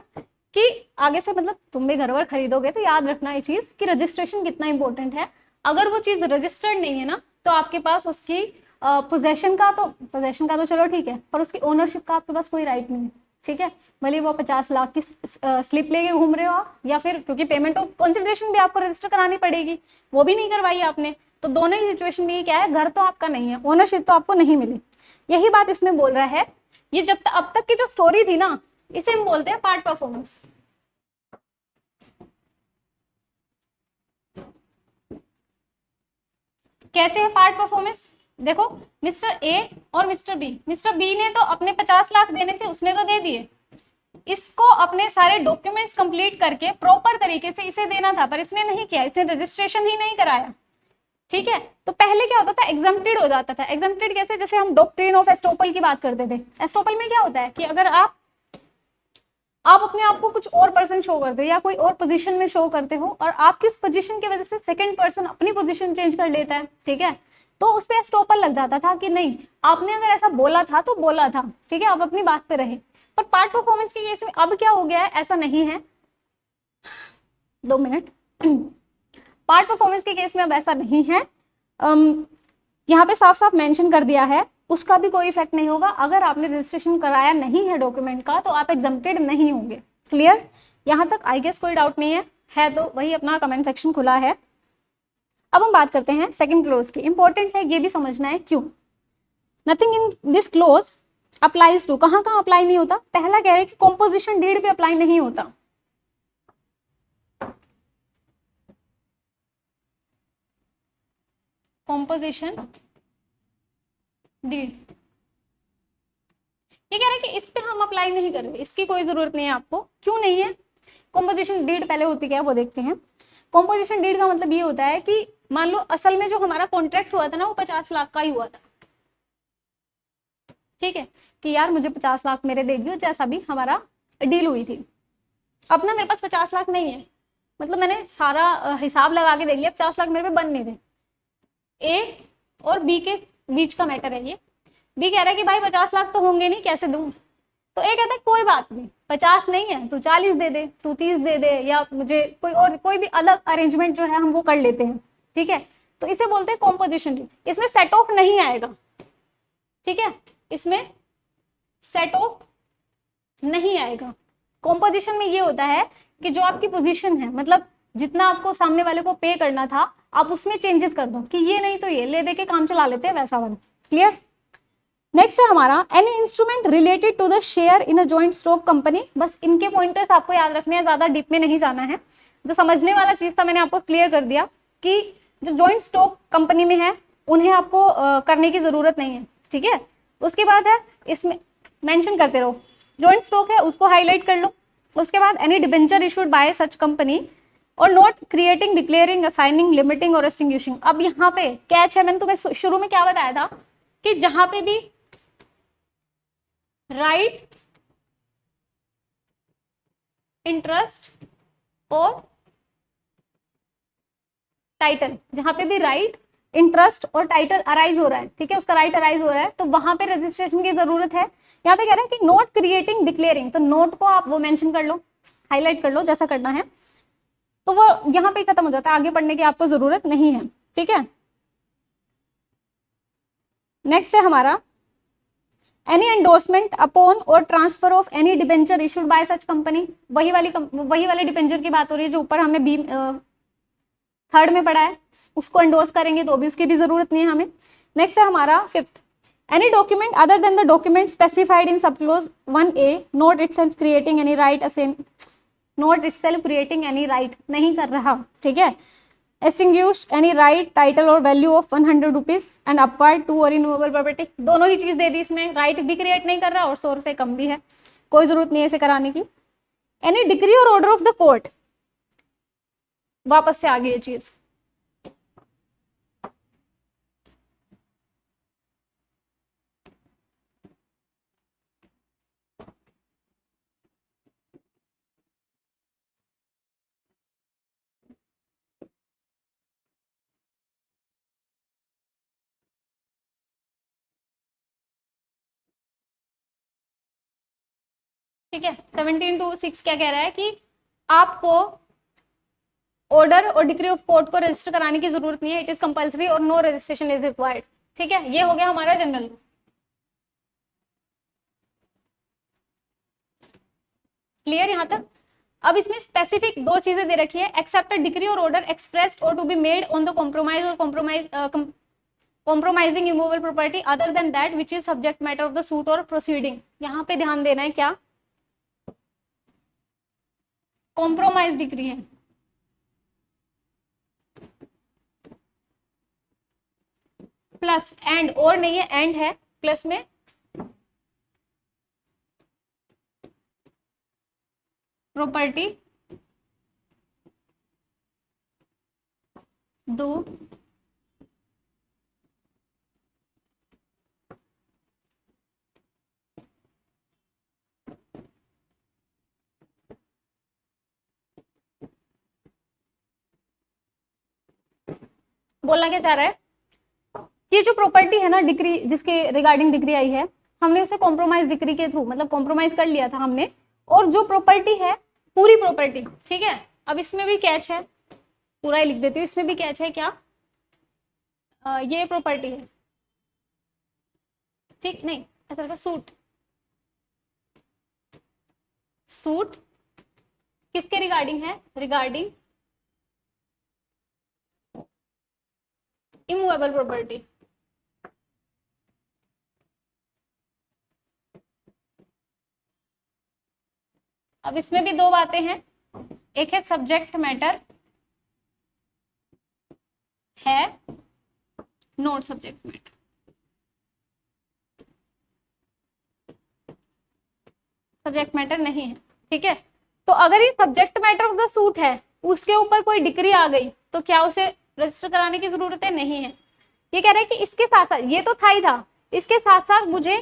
कि आगे से मतलब तुम भी घर वर खरीदोगे तो याद रखना ये चीज कि रजिस्ट्रेशन कितना इंपॉर्टेंट है। अगर वो चीज रजिस्टर्ड नहीं है ना तो आपके पास उसकी पोजेशन का तो चलो ठीक है, पर उसकी ओनरशिप का आपके पास कोई राइट नहीं है। ठीक है, भले वो 50 लाख की स्लिप लेके घूम रहे हो आप, या फिर क्योंकि पेमेंट ऑफ कंसिडरेशन भी आपको रजिस्टर करानी पड़ेगी, वो भी नहीं करवाई आपने, तो दोनों ही सिचुएशन में क्या है, घर तो आपका नहीं है, ओनरशिप तो आपको नहीं मिली। यही बात इसमें बोल रहा है। ये जब अब तक की जो स्टोरी थी ना, इसे हम बोलते हैं पार्ट परफॉर्मेंस। कैसे है पार्ट परफॉर्मेंस? देखो, मिस्टर ए और मिस्टर बी ने तो अपने 50 लाख देने थे, उसने तो दे दिए। इसको अपने सारे डॉक्यूमेंट्स कंप्लीट करके प्रॉपर तरीके से इसे देना था, पर इसने नहीं किया, इसने रजिस्ट्रेशन ही नहीं कराया। ठीक है, तो पहले क्या होता था, एग्जम्प्टेड हो जाता था। एग्जम्प्टेड कैसे? जैसे हम डॉक्ट्रिन ऑफ एस्टोपल की बात करते थे। एस्टोपल में क्या होता है कि अगर आप अपने आप को कुछ और पर्सन शो करते हो या कोई और पोजीशन में शो करते हो और आपकी उस पोजीशन की वजह से सेकंड पर्सन अपनी पोजीशन चेंज कर लेता है, ठीक है, तो उस पर एस्टोपल लग जाता था कि नहीं, आपने अगर ऐसा बोला था तो बोला था, ठीक है, आप अपनी बात पे रहे। पर पार्ट परफॉर्मेंस के केस में अब क्या हो गया है, ऐसा नहीं है। 2 मिनट। पार्ट परफॉर्मेंस के केस में अब ऐसा नहीं है। यहाँ पे साफ साफ मेंशन कर दिया है, उसका भी कोई इफेक्ट नहीं होगा। अगर आपने रजिस्ट्रेशन कराया नहीं है डॉक्यूमेंट का तो आप एग्जम्प्टेड नहीं होंगे। क्लियर? यहाँ तक आई गेस कोई डाउट नहीं है तो वही अपना कमेंट सेक्शन खुला है। अब हम बात करते हैं सेकंड क्लोज की। इंपॉर्टेंट है, ये भी समझना है क्यों। Nothing in this clause applies to, कहाँ कहाँ अप्लाई नहीं होता? पहला कह रहे हैं कि कॉम्पोजिशन डीड पे अप्लाई नहीं होता। कॉम्पोजिशन डीड, ये कह रहे हैं कि इस पे हम अप्लाई नहीं कर रहे, इसकी कोई जरूरत नहीं है आपको। क्यों नहीं है? कॉम्पोजिशन डीड पहले होती क्या है वो देखते हैं। कॉम्पोजिशन डीड का मतलब ये होता है कि मान लो असल में जो हमारा कॉन्ट्रैक्ट हुआ था ना वो 50 लाख का ही हुआ था। ठीक है, कि यार मुझे 50 लाख मेरे दे दियो, जैसा भी हमारा डील हुई थी। अब ना मेरे पास 50 लाख नहीं है, मतलब मैंने सारा हिसाब लगा के देख लिया, 50 लाख मेरे पे बन नहीं थे। ए और बी के बीच का मैटर है ये। बी कह रहा है कि भाई 50 लाख तो होंगे नहीं, कैसे दूं? तो ए कहता है कोई बात नहीं, 50 नहीं है तू 40 दे दे, तू 30 दे दे, या मुझे कोई भी अलग अरेंजमेंट जो है हम वो कर लेते हैं। ठीक है, तो इसे बोलते हैं कॉम्पोजिशन डीड। इसमें सेट ऑफ नहीं आएगा। ठीक है, इसमें सेट ऑफ नहीं आएगा। कॉम्पोजिशन में ये होता है कि जो आपकी पोजीशन है, मतलब जितना आपको सामने वाले को पे करना था, आप उसमें चेंजेस कर दो कि ये नहीं तो ये ले दे के काम चला लेते हैं, वैसा वाला। क्लियर? नेक्स्ट है हमारा any instrument related to the share in a joint stock company. बस इनके पॉइंटर्स आपको याद रखने हैं, ज्यादा डीप में नहीं जाना है। जो समझने वाला चीज था मैंने आपको क्लियर कर दिया कि जो जॉइंट स्टॉक कंपनी में है उन्हें आपको करने की जरूरत नहीं है। ठीक है, उसके बाद है इसमें मेंशन करते रहो, जॉइंट स्टॉक है उसको हाईलाइट कर लो, उसके बाद any debenture issued by such company और not creating, declaring, assigning, limiting और एक्सटिंग्विशिंग। अब यहाँ पे कैच है, मैंने तुम्हें शुरू में क्या बताया था कि जहां पे भी राइट, इंटरेस्ट और टाइटल, जहां पे भी राइट, इंटरेस्ट और टाइटल अराइज हो रहा है, ठीक है, उसका राइट अराइज हो रहा है, तो वहां पे रजिस्ट्रेशन की जरूरत है। यहाँ पे कह रहा है कि नोट क्रिएटिंग, डिक्लेयरिंग, तो नोट को आप वो मेंशन कर लो, हाईलाइट कर लो, जैसा करना है, तो वो यहाँ पे खत्म हो जाता है, आगे पढ़ने की आपको जरूरत नहीं है, ठीक है। नेक्स्ट है हमारा एनी एंडोर्समेंट अपॉन और transfer of any debenture issued by such company. वही वाले डिबेंचर की बात हो रही है जो ऊपर हमने बी थर्ड में पढ़ा है, उसको एंडोर्स करेंगे तो भी उसकी भी जरूरत नहीं है हमें। नेक्स्ट है हमारा fifth, any document other than the document specified in sub clause 1A not itself creating any right असेन, not itself creating any right, नहीं कर रहा, ठीक है। एक्सटिंग्विश एनी राइट, टाइटल और value of 100 rupees and upward to और इनमूवेबल प्रॉपर्टी, दोनों ही चीज दे दी इसमें, राइट भी क्रिएट नहीं कर रहा और 100 से कम भी है, कोई जरूरत नहीं है इसे कराने की। एनी डिग्री और ऑर्डर ऑफ द कोर्ट, वापस से आ गई ये चीज, ठीक है। 17(2)(6) क्या कह रहा है कि आपको ऑर्डर और डिग्री ऑफ कोर्ट को रजिस्टर कराने की जरूरत नहीं है, इट इज कंपल्सरी और नो रजिस्ट्रेशन इज रिक्वायर्ड, ठीक है। ये हो गया हमारा जनरल। क्लियर यहाँ तक। अब इसमें स्पेसिफिक दो चीजें दे रखी है, एक्सेप्ट डिग्री और ऑर्डर एक्सप्रेस्ड और to be made on the compromise और compromising immovable property other than that which is subject matter of the suit और प्रोसीडिंग। यहाँ पे ध्यान देना है, क्या कॉम्प्रोमाइज डिग्री है, प्लस एंड, और नहीं है, एंड है, प्लस में प्रॉपर्टी दो बोलना क्या चाह रहा है, ये जो प्रॉपर्टी है ना, डिग्री जिसके रिगार्डिंग डिग्री आई है, हमने उसे कॉम्प्रोमाइज डिग्री के थ्रू, मतलब कॉम्प्रोमाइज कर लिया था हमने, और जो प्रॉपर्टी है पूरी प्रॉपर्टी, ठीक है। अब इसमें भी कैच है, पूरा ही लिख देती हूँ, इसमें भी कैच है, क्या ये प्रॉपर्टी है, ठीक, नहीं ऐसा का सूट, सूट किसके रिगार्डिंग है, रिगार्डिंग इमूवेबल प्रॉपर्टी। अब इसमें भी दो बातें हैं, एक है सब्जेक्ट मैटर है, not subject matter, subject matter नहीं है, ठीक है। तो अगर ये subject matter of the suit है, उसके ऊपर कोई डिग्री आ गई, तो क्या उसे रजिस्टर कराने की जरूरत है, नहीं है। ये कह रहे हैं कि इसके साथ साथ, ये तो था ही था, इसके साथ साथ मुझे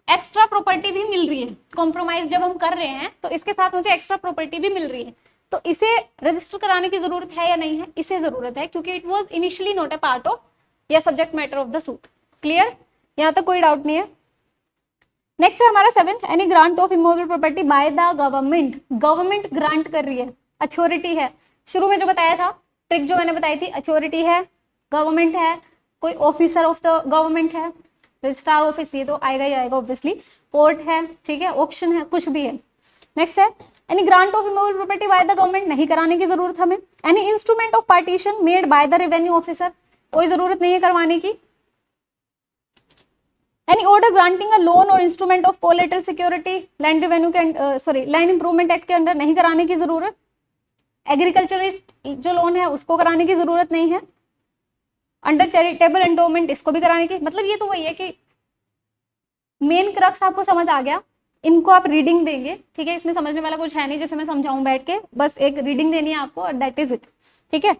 एक्स्ट्रा प्रॉपर्टी भी मिल रही है, कॉम्प्रोमाइज जब हम कर रहे हैं तो इसके साथ मुझे एक्स्ट्रा प्रॉपर्टी भी मिल रही है, तो इसे रजिस्टर कराने की जरूरत है या नहीं है, इसे जरूरत है, क्योंकि it was initially not a part of या subject matter of the suit. Clear, यहाँ तक कोई डाउट नहीं है। नेक्स्ट है हमारा seventh, any grant of immovable property by the government, government grant कर रही है, अथॉरिटी है, शुरू में जो बताया था, ट्रिक जो मैंने बताई थी, अथॉरिटी है, गवर्नमेंट है, कोई ऑफिसर ऑफ द गवर्नमेंट है, रजिस्ट्रार ऑफिस, ये तो आएगा ही आएगा ऑब्वियसली, कोर्ट है, ठीक है, ऑप्शन है, कुछ भी है। नेक्स्ट है any grant of immovable property by the government, नहीं कराने की जरूरत हमें। Any instrument of partition made by the revenue officer, कोई जरूरत नहीं है करवाने की। एनी ऑर्डर ग्रांटिंग अ लोन और instrument of collateral security land revenue के सॉरी लैंड इंप्रूवमेंट एक्ट के अंडर, नहीं कराने की जरूरत। एग्रीकल्चरलिस्ट जो लोन है उसको कराने की जरूरत नहीं है। अंडर चैरिटेबल एंडोमेंट, इसको भी कराने की, मतलब ये तो वही है कि मेन क्रक्स आपको समझ आ गया इनको आप रीडिंग देंगे, ठीक है, इसमें समझने वाला कुछ है नहीं, जैसे मैं समझाऊं बैठ के, बस एक रीडिंग देनी है आपको और दैट इज इट, ठीक है,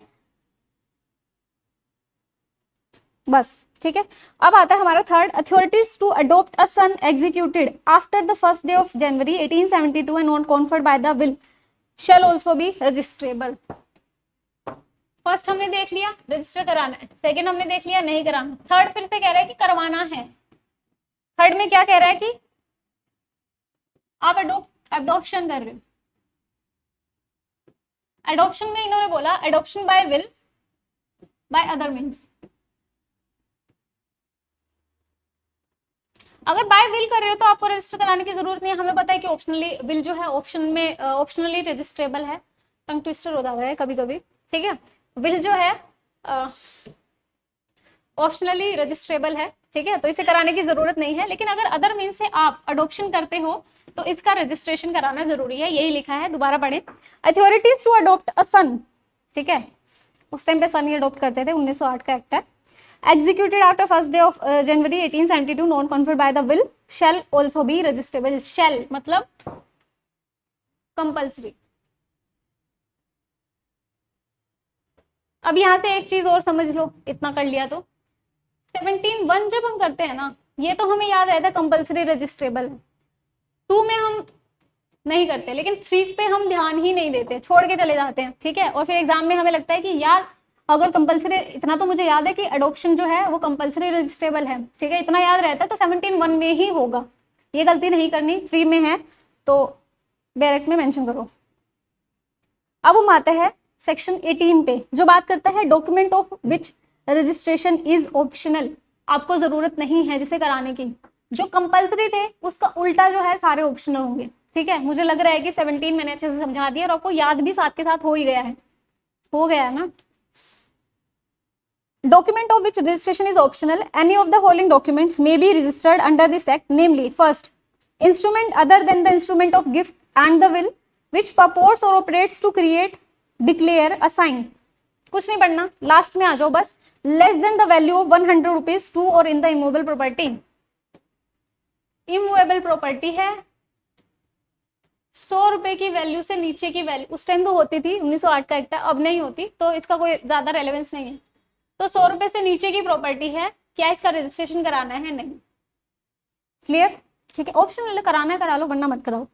बस, ठीक है। अब आता है हमारा third, authorities to adopt a son executed after the first day of January 1872 and not conferred by the will shall also be registrable. First हमने देख लिया रजिस्टर कराना है, सेकेंड हमने देख लिया नहीं कराना, थर्ड फिर से कह रहा है कि करवाना है। थर्ड में क्या कह रहा है कि आप अडॉप्शन कर रहे हो। अडॉप्शन में इन्होंने बोला adoption by will by other means. अगर बाय विल कर रहे हो तो आपको रजिस्टर कराने की जरूरत नहीं है, हमें पता है कि ऑप्शनली विल जो है ऑप्शन में ऑप्शनली रजिस्ट्रेबल है, टंग ट्विस्टर हो जाता है कभी कभी, ठीक है, विल जो है ऑप्शनली रजिस्ट्रेबल है, ठीक है, तो इसे कराने की जरूरत नहीं है। लेकिन अगर अदर मीन से आप अडॉप्शन करते हो तो इसका रजिस्ट्रेशन कराना जरूरी है, यही लिखा है, दोबारा पढ़ें। अथॉरिटीज टू अडॉप्ट अ सन, ठीक है, उस टाइम पे सन ही अडॉप्ट करते थे, 1908 का एक्ट है। Executed after first day of January 1872 non conferred by the will shall also be registrable। shall मतलब कंपल्सरी। अब यहाँ से एक चीज और समझ लो, इतना कर लिया तो 17(1) जब हम करते हैं ना, ये तो हमें याद रहता है कंपल्सरी रजिस्ट्रेबल है, 2 में हम नहीं करते, लेकिन 3 पे हम ध्यान ही नहीं देते, छोड़ के चले जाते हैं, ठीक है, और फिर एग्जाम में हमें लगता है कि यार अगर कंपल्सरी, इतना तो मुझे याद है कि अडॉप्शन जो है वो कंपल्सरी रजिस्ट्रेबल है, ठीक है, इतना याद रहता है, तो 17(1) में ही होगा, ये गलती नहीं करनी, 3 में है तो डायरेक्ट में मेंशन करो। अब हम आते हैं सेक्शन 18 पे, जो बात करता है document of which registration is optional. आपको जरूरत नहीं है जिसे कराने की, जो कंपल्सरी थे उसका उल्टा जो है सारे ऑप्शनल होंगे, ठीक है। मुझे लग रहा है कि 17 मैंने अच्छे से समझा दिया और आपको याद भी साथ के साथ हो ही गया है, हो गया है ना। Document of which registration is optional, any of the following documents may be registered under this act, namely, first, instrument other than the instrument of gift and the will, which purports or operates to create, declare, assign, कुछ नहीं पढ़ना, लास्ट में आ जाओ बस, less than the value of 100 rupees to or in the immovable property। immovable property है 100 रुपए की वैल्यू से नीचे की वैल्यू, उस टाइम तो होती थी, 1908 का एक्ट है, अब नहीं होती, तो इसका कोई ज्यादा रेलेवेंस नहीं है। तो 100 रुपए से नीचे की प्रॉपर्टी है, क्या इसका रजिस्ट्रेशन कराना है? नहीं। क्लियर, ठीक है, ऑप्शनल कराना है करा लो, वरना मत कराओ।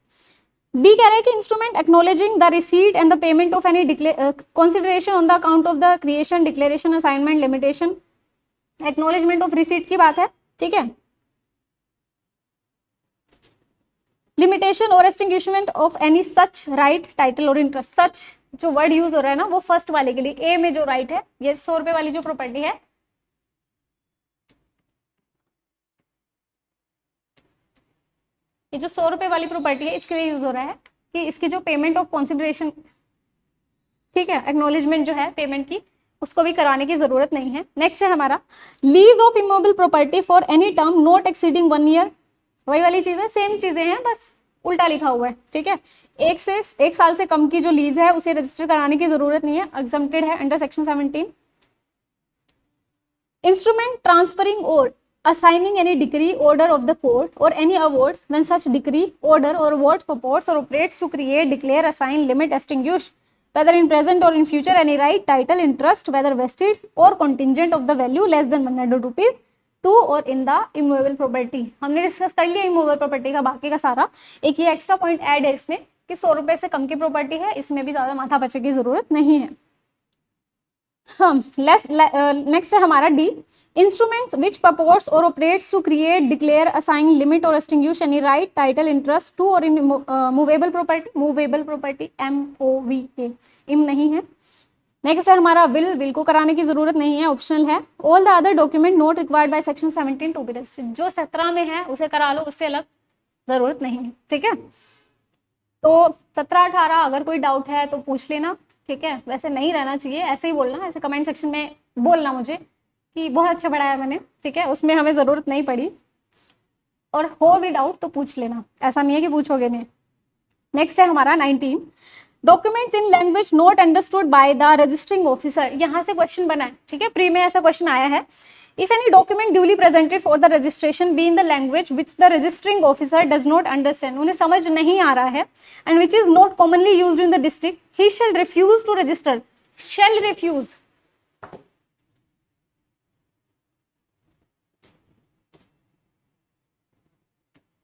बी कह रहा है कि instrument acknowledging the receipt and the payment of any consideration on the account of the creation, declaration, assignment, limitation, acknowledgement of receipt की बात है, ठीक है, लिमिटेशन और extinguishment of any such right, title और इंटरेस्ट। सच जो वर्ड यूज हो रहा है ना वो फर्स्ट वाले के लिए, ए में जो राइट है, ये 100 रुपए वाली जो प्रॉपर्टी है, ये जो 100 रुपए वाली प्रॉपर्टी है इसके लिए यूज हो रहा है कि इसकी जो पेमेंट ऑफ कंसिडरेशन, ठीक है, एक्नॉलेजमेंट जो है पेमेंट की, उसको भी कराने की जरूरत नहीं है। नेक्स्ट है हमारा lease of immovable property for any term not exceeding 1 year, वही वाली चीज है, सेम चीजें हैं, बस उल्टा लिखा हुआ है, ठीक है। 1 साल से कम की जो लीज है उसे रजिस्टर कराने की जरूरत नहीं है, एग्जम्प्टेड है अंडर सेक्शन 17। इंस्ट्रूमेंट ट्रांसफरिंग और assigning any decree, order of the court or any award when such decree, order or award purports or operates to create, declare, assign, limit, extinguish, whether in present or in future, any right, title, interest, whether vested or contingent of the value less than 100 rupees to or in the immovable property। हमने डिस्कस कर लिया immovable property का बाकी का सारा, एक ये एक्स्ट्रा पॉइंट ऐड है इसमें कि 100 रुपए से कम की प्रॉपर्टी है, इसमें भी ज्यादा माथा पचे की जरूरत नहीं है। नेक्स्ट है हमारा D, instruments which purports or operates to create, declare, assign, limit or extinguish any right, title, interest to or in movable property, movable property, MOVA, इम नहीं है। नेक्स्ट है हमारा विल को कराने की जरूरत नहीं है, ऑप्शनल है। All the other document not required by section 17 to be registered, जो 17 में है उसे करा लो, उससे अलग जरूरत नहीं है, ठीक है। तो 17-18 अगर कोई डाउट है तो पूछ लेना, ठीक है, वैसे नहीं रहना चाहिए, ऐसे ही बोलना, ऐसे कमेंट सेक्शन में बोलना मुझे कि बहुत अच्छा पढ़ाया मैंने, ठीक है, उसमें हमें जरूरत नहीं पड़ी, और हो भी डाउट तो पूछ लेना, ऐसा नहीं है कि पूछोगे नहीं। नेक्स्ट है हमारा 19, documents in language not understood by the registering officer. यहाँ से क्वेश्चन बना है, ठीक है, प्री में ऐसा क्वेश्चन आया है If any document duly presented for the registration be in the language which the registering officer does not understand, उन्हें समझ नहीं आ रहा है, and which is not commonly used in the district, he shall refuse to register. Shall refuse.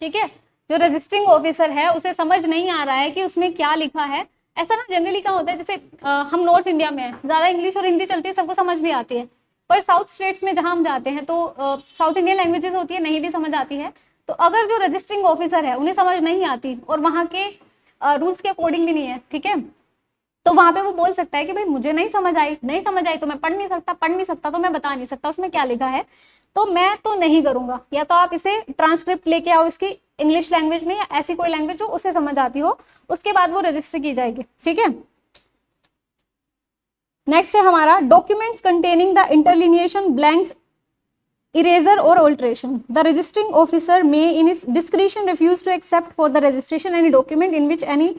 ठीक है, जो रजिस्टरिंग ऑफिसर है उसे समझ नहीं आ रहा है कि उसमें क्या लिखा है। ऐसा ना जनरली क्या होता है, जैसे हम नॉर्थ इंडिया में है, ज़्यादा इंग्लिश और हिंदी चलती है, सबको समझ भी आती है, पर साउथ स्टेट्स में जहाँ हम जाते हैं तो साउथ इंडियन लैंग्वेजेस होती है, नहीं भी समझ आती है। तो अगर जो रजिस्टरिंग ऑफिसर है उन्हें समझ नहीं आती और वहाँ के रूल्स के अकॉर्डिंग भी नहीं है, ठीक है, तो वहां पे वो बोल सकता है कि भाई मुझे नहीं समझ आई तो मैं पढ़ नहीं सकता तो मैं बता नहीं सकता उसमें क्या लिखा है, तो मैं तो नहीं करूंगा। या तो आप इसे ट्रांसक्रिप्ट लेके आओ इसकी इंग्लिश लैंग्वेज में या ऐसी कोई लैंग्वेज जो उसे समझ आती हो, उसके बाद वो रजिस्टर की जाएगी। ठीक है, नेक्स्ट है हमारा documents containing the interlineation, blanks, erasure और alteration. The registering officer may in its discretion refuse to accept for the registration any document in which any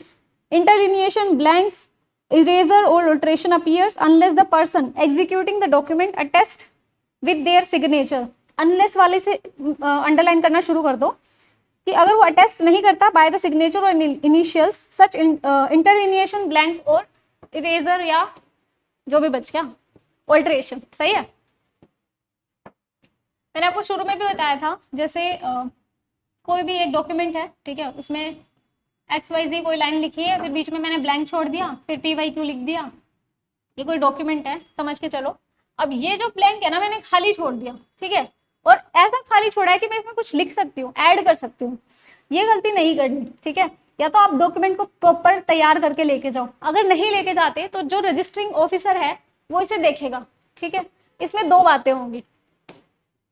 interlineation, blanks, eraser or alteration appears unless the person executing the document attest with their signature. unless वाले से अंडरलाइन करना शुरू कर दो कि अगर वो अटेस्ट नहीं करता by the signature or initials such interlineation, blank और eraser या जो भी बच गया ऑल्ट्रेशन। सही है, मैंने आपको शुरू में भी बताया था, जैसे कोई भी एक डॉक्यूमेंट है, ठीक है, उसमें XYZ कोई लाइन लिखी है, फिर बीच में मैंने ब्लैंक छोड़ दिया, फिर PYQ लिख दिया, ये कोई डॉक्यूमेंट है, समझ के चलो। अब ये जो ब्लैंक है ना, मैंने खाली छोड़ दिया, ठीक है, और ऐसा खाली छोड़ा है कि मैं इसमें कुछ लिख सकती हूँ, ऐड कर सकती हूँ, ये गलती नहीं करनी। ठीक है, या तो आप डॉक्यूमेंट को प्रॉपर तैयार करके लेके जाओ, अगर नहीं लेके जाते तो जो रजिस्टरिंग ऑफिसर है वो इसे देखेगा। ठीक है, इसमें दो बातें होंगी।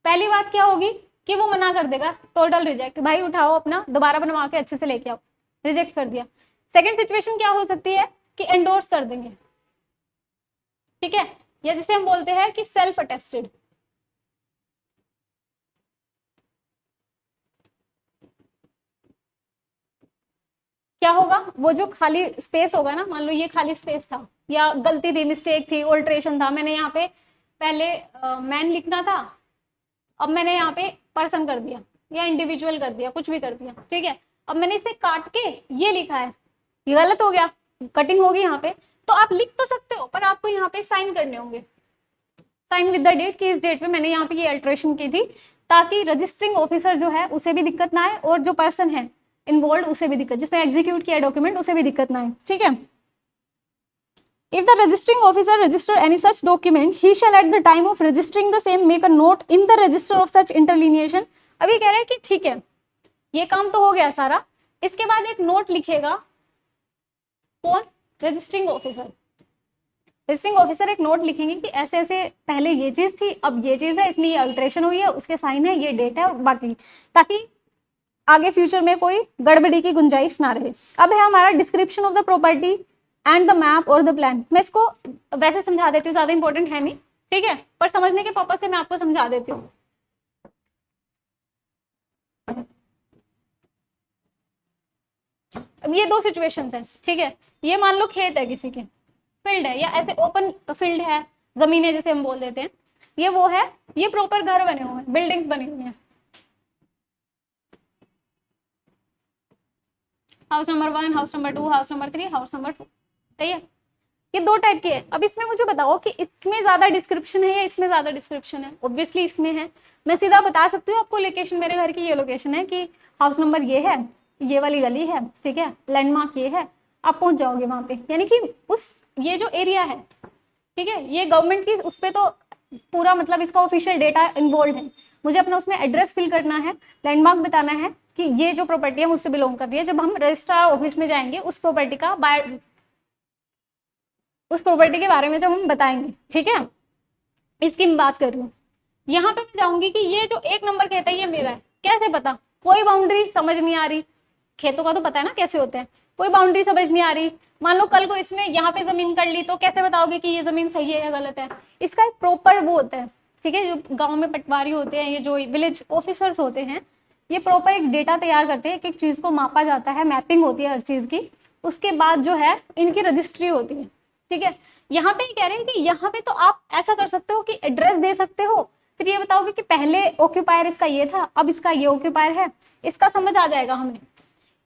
पहली बात क्या होगी कि वो मना कर देगा, टोटल रिजेक्ट, भाई उठाओ अपना, दोबारा बनवा के अच्छे से लेके आओ, रिजेक्ट कर दिया। सेकंड सिचुएशन क्या हो सकती है कि एंडोर्स कर देंगे, ठीक है, या जिसे हम बोलते हैं कि सेल्फ अटेस्टेड। क्या होगा, वो जो खाली स्पेस होगा ना, मान लो ये खाली स्पेस था या गलती थी, मिस्टेक थी, ऑल्ट्रेशन था, मैंने यहाँ पे पहले मैन लिखना था, अब मैंने यहाँ पे पर्सन कर दिया या इंडिविजुअल कर दिया, कुछ भी कर दिया, ठीक है, अब मैंने इसे काट के ये लिखा है, ये गलत हो गया, कटिंग होगी यहाँ पे, तो आप लिख तो सकते हो पर आपको यहाँ पे साइन करने होंगे, साइन विद द डेट कि इस डेट पे मैंने यहाँ पे ये अल्ट्रेशन की थी, ताकि रजिस्टरिंग ऑफिसर जो है उसे भी दिक्कत ना आए और जो पर्सन है इन्वॉल्व उसे भी दिक्कत, जिसने एग्जीक्यूट किया डॉक्यूमेंट उसे भी दिक्कत ना आए। ठीक है, if the registering officer register any such document, he shall at the time of registering the same make a note in the register of such interlineation। अभी कह रहे हैं कि ठीक है, ये काम तो हो गया सारा, इसके बाद एक नोट लिखेगा कौन, रजिस्टरिंग ऑफिसर। रजिस्टरिंग ऑफिसर एक नोट लिखेंगे कि ऐसे ऐसे पहले ये चीज थी, अब ये चीज है, इसमें ये अल्ट्रेशन हुई है, उसके साइन है, ये डेट है, बाकी, ताकि आगे फ्यूचर में कोई गड़बड़ी की गुंजाइश ना रहे। अब है हमारा description of the property and the map और द प्लान। मैं इसको वैसे समझा देती हूँ, ज्यादा इंपॉर्टेंट है नहीं, ठीक है, पर समझने के पर्पज से मैं आपको समझा देती हूँ। अब ये दो सिचुएशंस हैं, ठीक है, ये मान लो खेत है, किसी के फील्ड है, या ऐसे ओपन फील्ड है, जमीन है जैसे हम बोल देते हैं, ये वो है, ये प्रॉपर घर बने हुए हैं, बिल्डिंग्स बनी हुई हैं, house number 1, house number 2, house number 3, house number 2। सही है, ये दो टाइप के है। अब इसमें मुझे बताओ कि इसमें ज्यादा डिस्क्रिप्शन है या इसमें ज्यादा डिस्क्रिप्शन है। ऑब्वियसली इसमें है, मैं सीधा बता सकती हूँ आपको लोकेशन, मेरे घर की ये लोकेशन है कि हाउस नंबर ये है, ये वाली गली है, ठीक है, लैंडमार्क ये है, आप पहुंच जाओगे वहां पे, यानी कि उस ये जो एरिया है, ठीक है, ये गवर्नमेंट की उस पर तो पूरा मतलब इसका ऑफिशियल डेटा इन्वॉल्व है, मुझे अपना उसमें एड्रेस फिल करना है, लैंडमार्क बताना है कि ये जो प्रॉपर्टी है मुझसे बिलोंग कर रही है। जब हम रजिस्ट्रार ऑफिस में जाएंगे उस प्रॉपर्टी के बारे में जब हम बताएंगे, ठीक है, इसकी मैं बात कर रही हूँ। यहाँ पे मैं जाऊंगी कि ये जो 1 नंबर कहता है ये मेरा है, कैसे पता, कोई बाउंड्री समझ नहीं आ रही, खेतों का तो पता है ना कैसे होते हैं, कोई बाउंड्री समझ नहीं आ रही, मान लो कल को इसने यहाँ पे जमीन कर ली, तो कैसे बताओगे कि ये जमीन सही है या गलत है। इसका एक प्रॉपर वो होता है, ठीक है, जो गाँव में पटवारी होते हैं, ये जो विलेज ऑफिसर्स होते हैं, ये प्रॉपर एक डेटा तैयार करते हैं, एक चीज को मापा जाता है, मैपिंग होती है हर चीज की, उसके बाद जो है इनकी रजिस्ट्री होती है। ठीक है, यहाँ पे कह रहे हैं कि यहाँ पे तो आप ऐसा कर सकते हो कि एड्रेस दे सकते हो, फिर ये बताओगे कि पहले ऑक्यूपायर इसका ये था, अब इसका ये ऑक्यूपायर है, इसका समझ आ जाएगा हमें।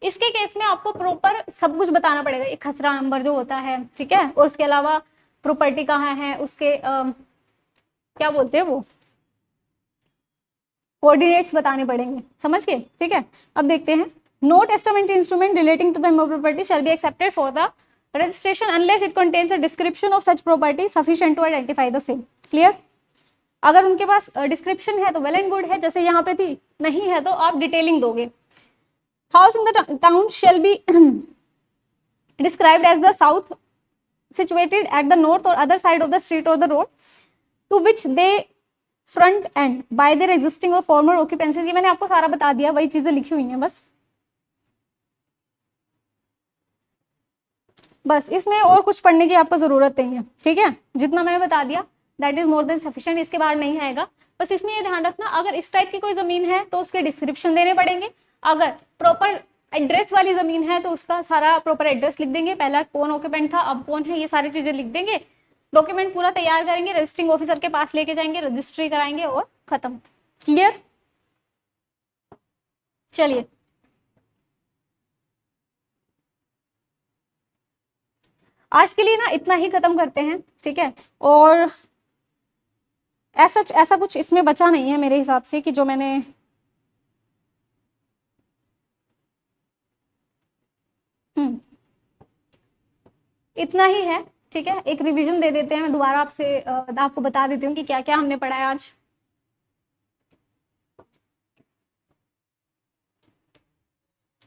इसके केस में आपको प्रॉपर सब कुछ बताना पड़ेगा, एक खसरा नंबर जो होता है, ठीक है, और उसके अलावा प्रॉपर्टी कहाँ है, उसके क्या बोलते हैं वो, कोऑर्डिनेट्स बताने पड़ेंगे, समझ गए, ठीक है। अब देखते हैं, no testament instrument relating to the property shall be accepted for the registration unless it contains a description of such property sufficient to identify the same. Clear? अगर उनके पास डिस्क्रिप्शन है तो वेल एंड गुड है, जैसे यहाँ पे थी, नहीं है तो आप डिटेलिंग दोगे। House in the town shall be described as the south situated at the north or other side of the street or the road to which they front end by their existing or former occupancies। ये मैंने आपको सारा बता दिया, वही चीजें लिखी हुई हैं बस इसमें और कुछ पढ़ने की आपको जरूरत नहीं है, ठीक है। जितना मैंने बता दिया that is more than sufficient, इसके बाहर नहीं आएगा। बस इसमें ये ध्यान रखना, अगर इस टाइप की कोई जमीन है तो उसके डिस्क्रिप्शन देने पड़ेंगे, अगर प्रॉपर एड्रेस वाली जमीन है तो उसका सारा प्रॉपर एड्रेस लिख देंगे, पहला कौन ऑक्यूपेंट था, अब कौन है, ये सारी चीजें लिख देंगे, डॉक्यूमेंट पूरा तैयार करेंगे, रजिस्ट्रिंग ऑफिसर के पास लेके जाएंगे, रजिस्ट्री कराएंगे और खत्म। क्लियर? चलिए आज के लिए ना इतना ही खत्म करते हैं, ठीक है। और ऐसा कुछ इसमें बचा नहीं है मेरे हिसाब से कि जो मैंने इतना ही है, ठीक है। एक रिवीजन दे देते हैं, मैं दोबारा आपको बता देती हूँ कि क्या क्या हमने पढ़ा है आज।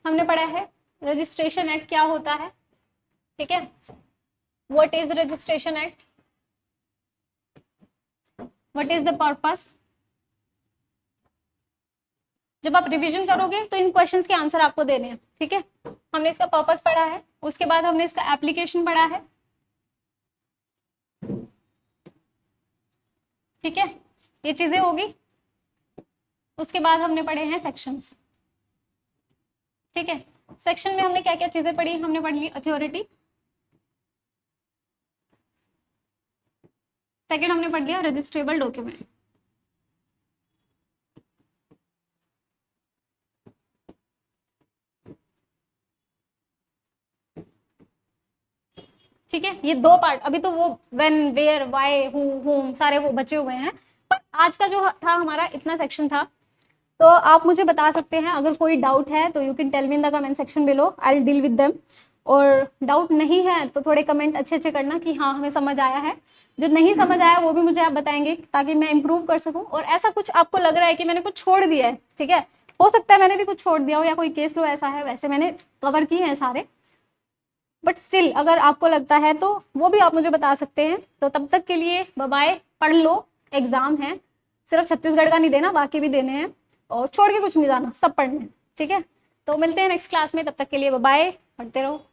हमने पढ़ा है रजिस्ट्रेशन एक्ट क्या होता है, ठीक है, what is registration act, what is the purpose. जब आप रिवीजन करोगे तो इन क्वेश्चंस के आंसर आपको देने हैं, ठीक है। हमने इसका पर्पस पढ़ा है, उसके बाद हमने इसका एप्लीकेशन पढ़ा है, ठीक है, ये चीजें होगी। उसके बाद हमने पढ़े हैं सेक्शंस, ठीक है। सेक्शन में हमने क्या क्या चीजें पढ़ी, हमने पढ़ ली अथॉरिटी, सेकंड हमने पढ़ लिया रजिस्ट्रेबल डॉक्यूमेंट, ठीक है। ये दो पार्ट, अभी तो वो when, where, why, who, home सारे वो बचे हुए हैं, पर आज का जो था हमारा इतना सेक्शन था। तो आप मुझे बता सकते हैं, अगर कोई डाउट है तो you can tell me in the comment section below, I will deal with them. और डाउट नहीं है तो थोड़े कमेंट अच्छे अच्छे करना कि हाँ हमें समझ आया है, जो नहीं समझ आया वो भी मुझे आप बताएंगे ताकि मैं इंप्रूव कर सकूं। और ऐसा कुछ आपको लग रहा है कि मैंने कुछ छोड़ दिया है, ठीक है, हो सकता है मैंने भी कुछ छोड़ दिया हो, या कोई केस लो ऐसा है, वैसे मैंने कवर किए हैं सारे, बट स्टिल अगर आपको लगता है तो वो भी आप मुझे बता सकते हैं। तो तब तक के लिए बाय बाय, पढ़ लो, एग्जाम है, सिर्फ छत्तीसगढ़ का नहीं देना, बाकी भी देने हैं, और छोड़ के कुछ नहीं जाना, सब पढ़ने हैं, ठीक है। तो मिलते हैं नेक्स्ट क्लास में, तब तक के लिए बाय बाय, पढ़ते रहो।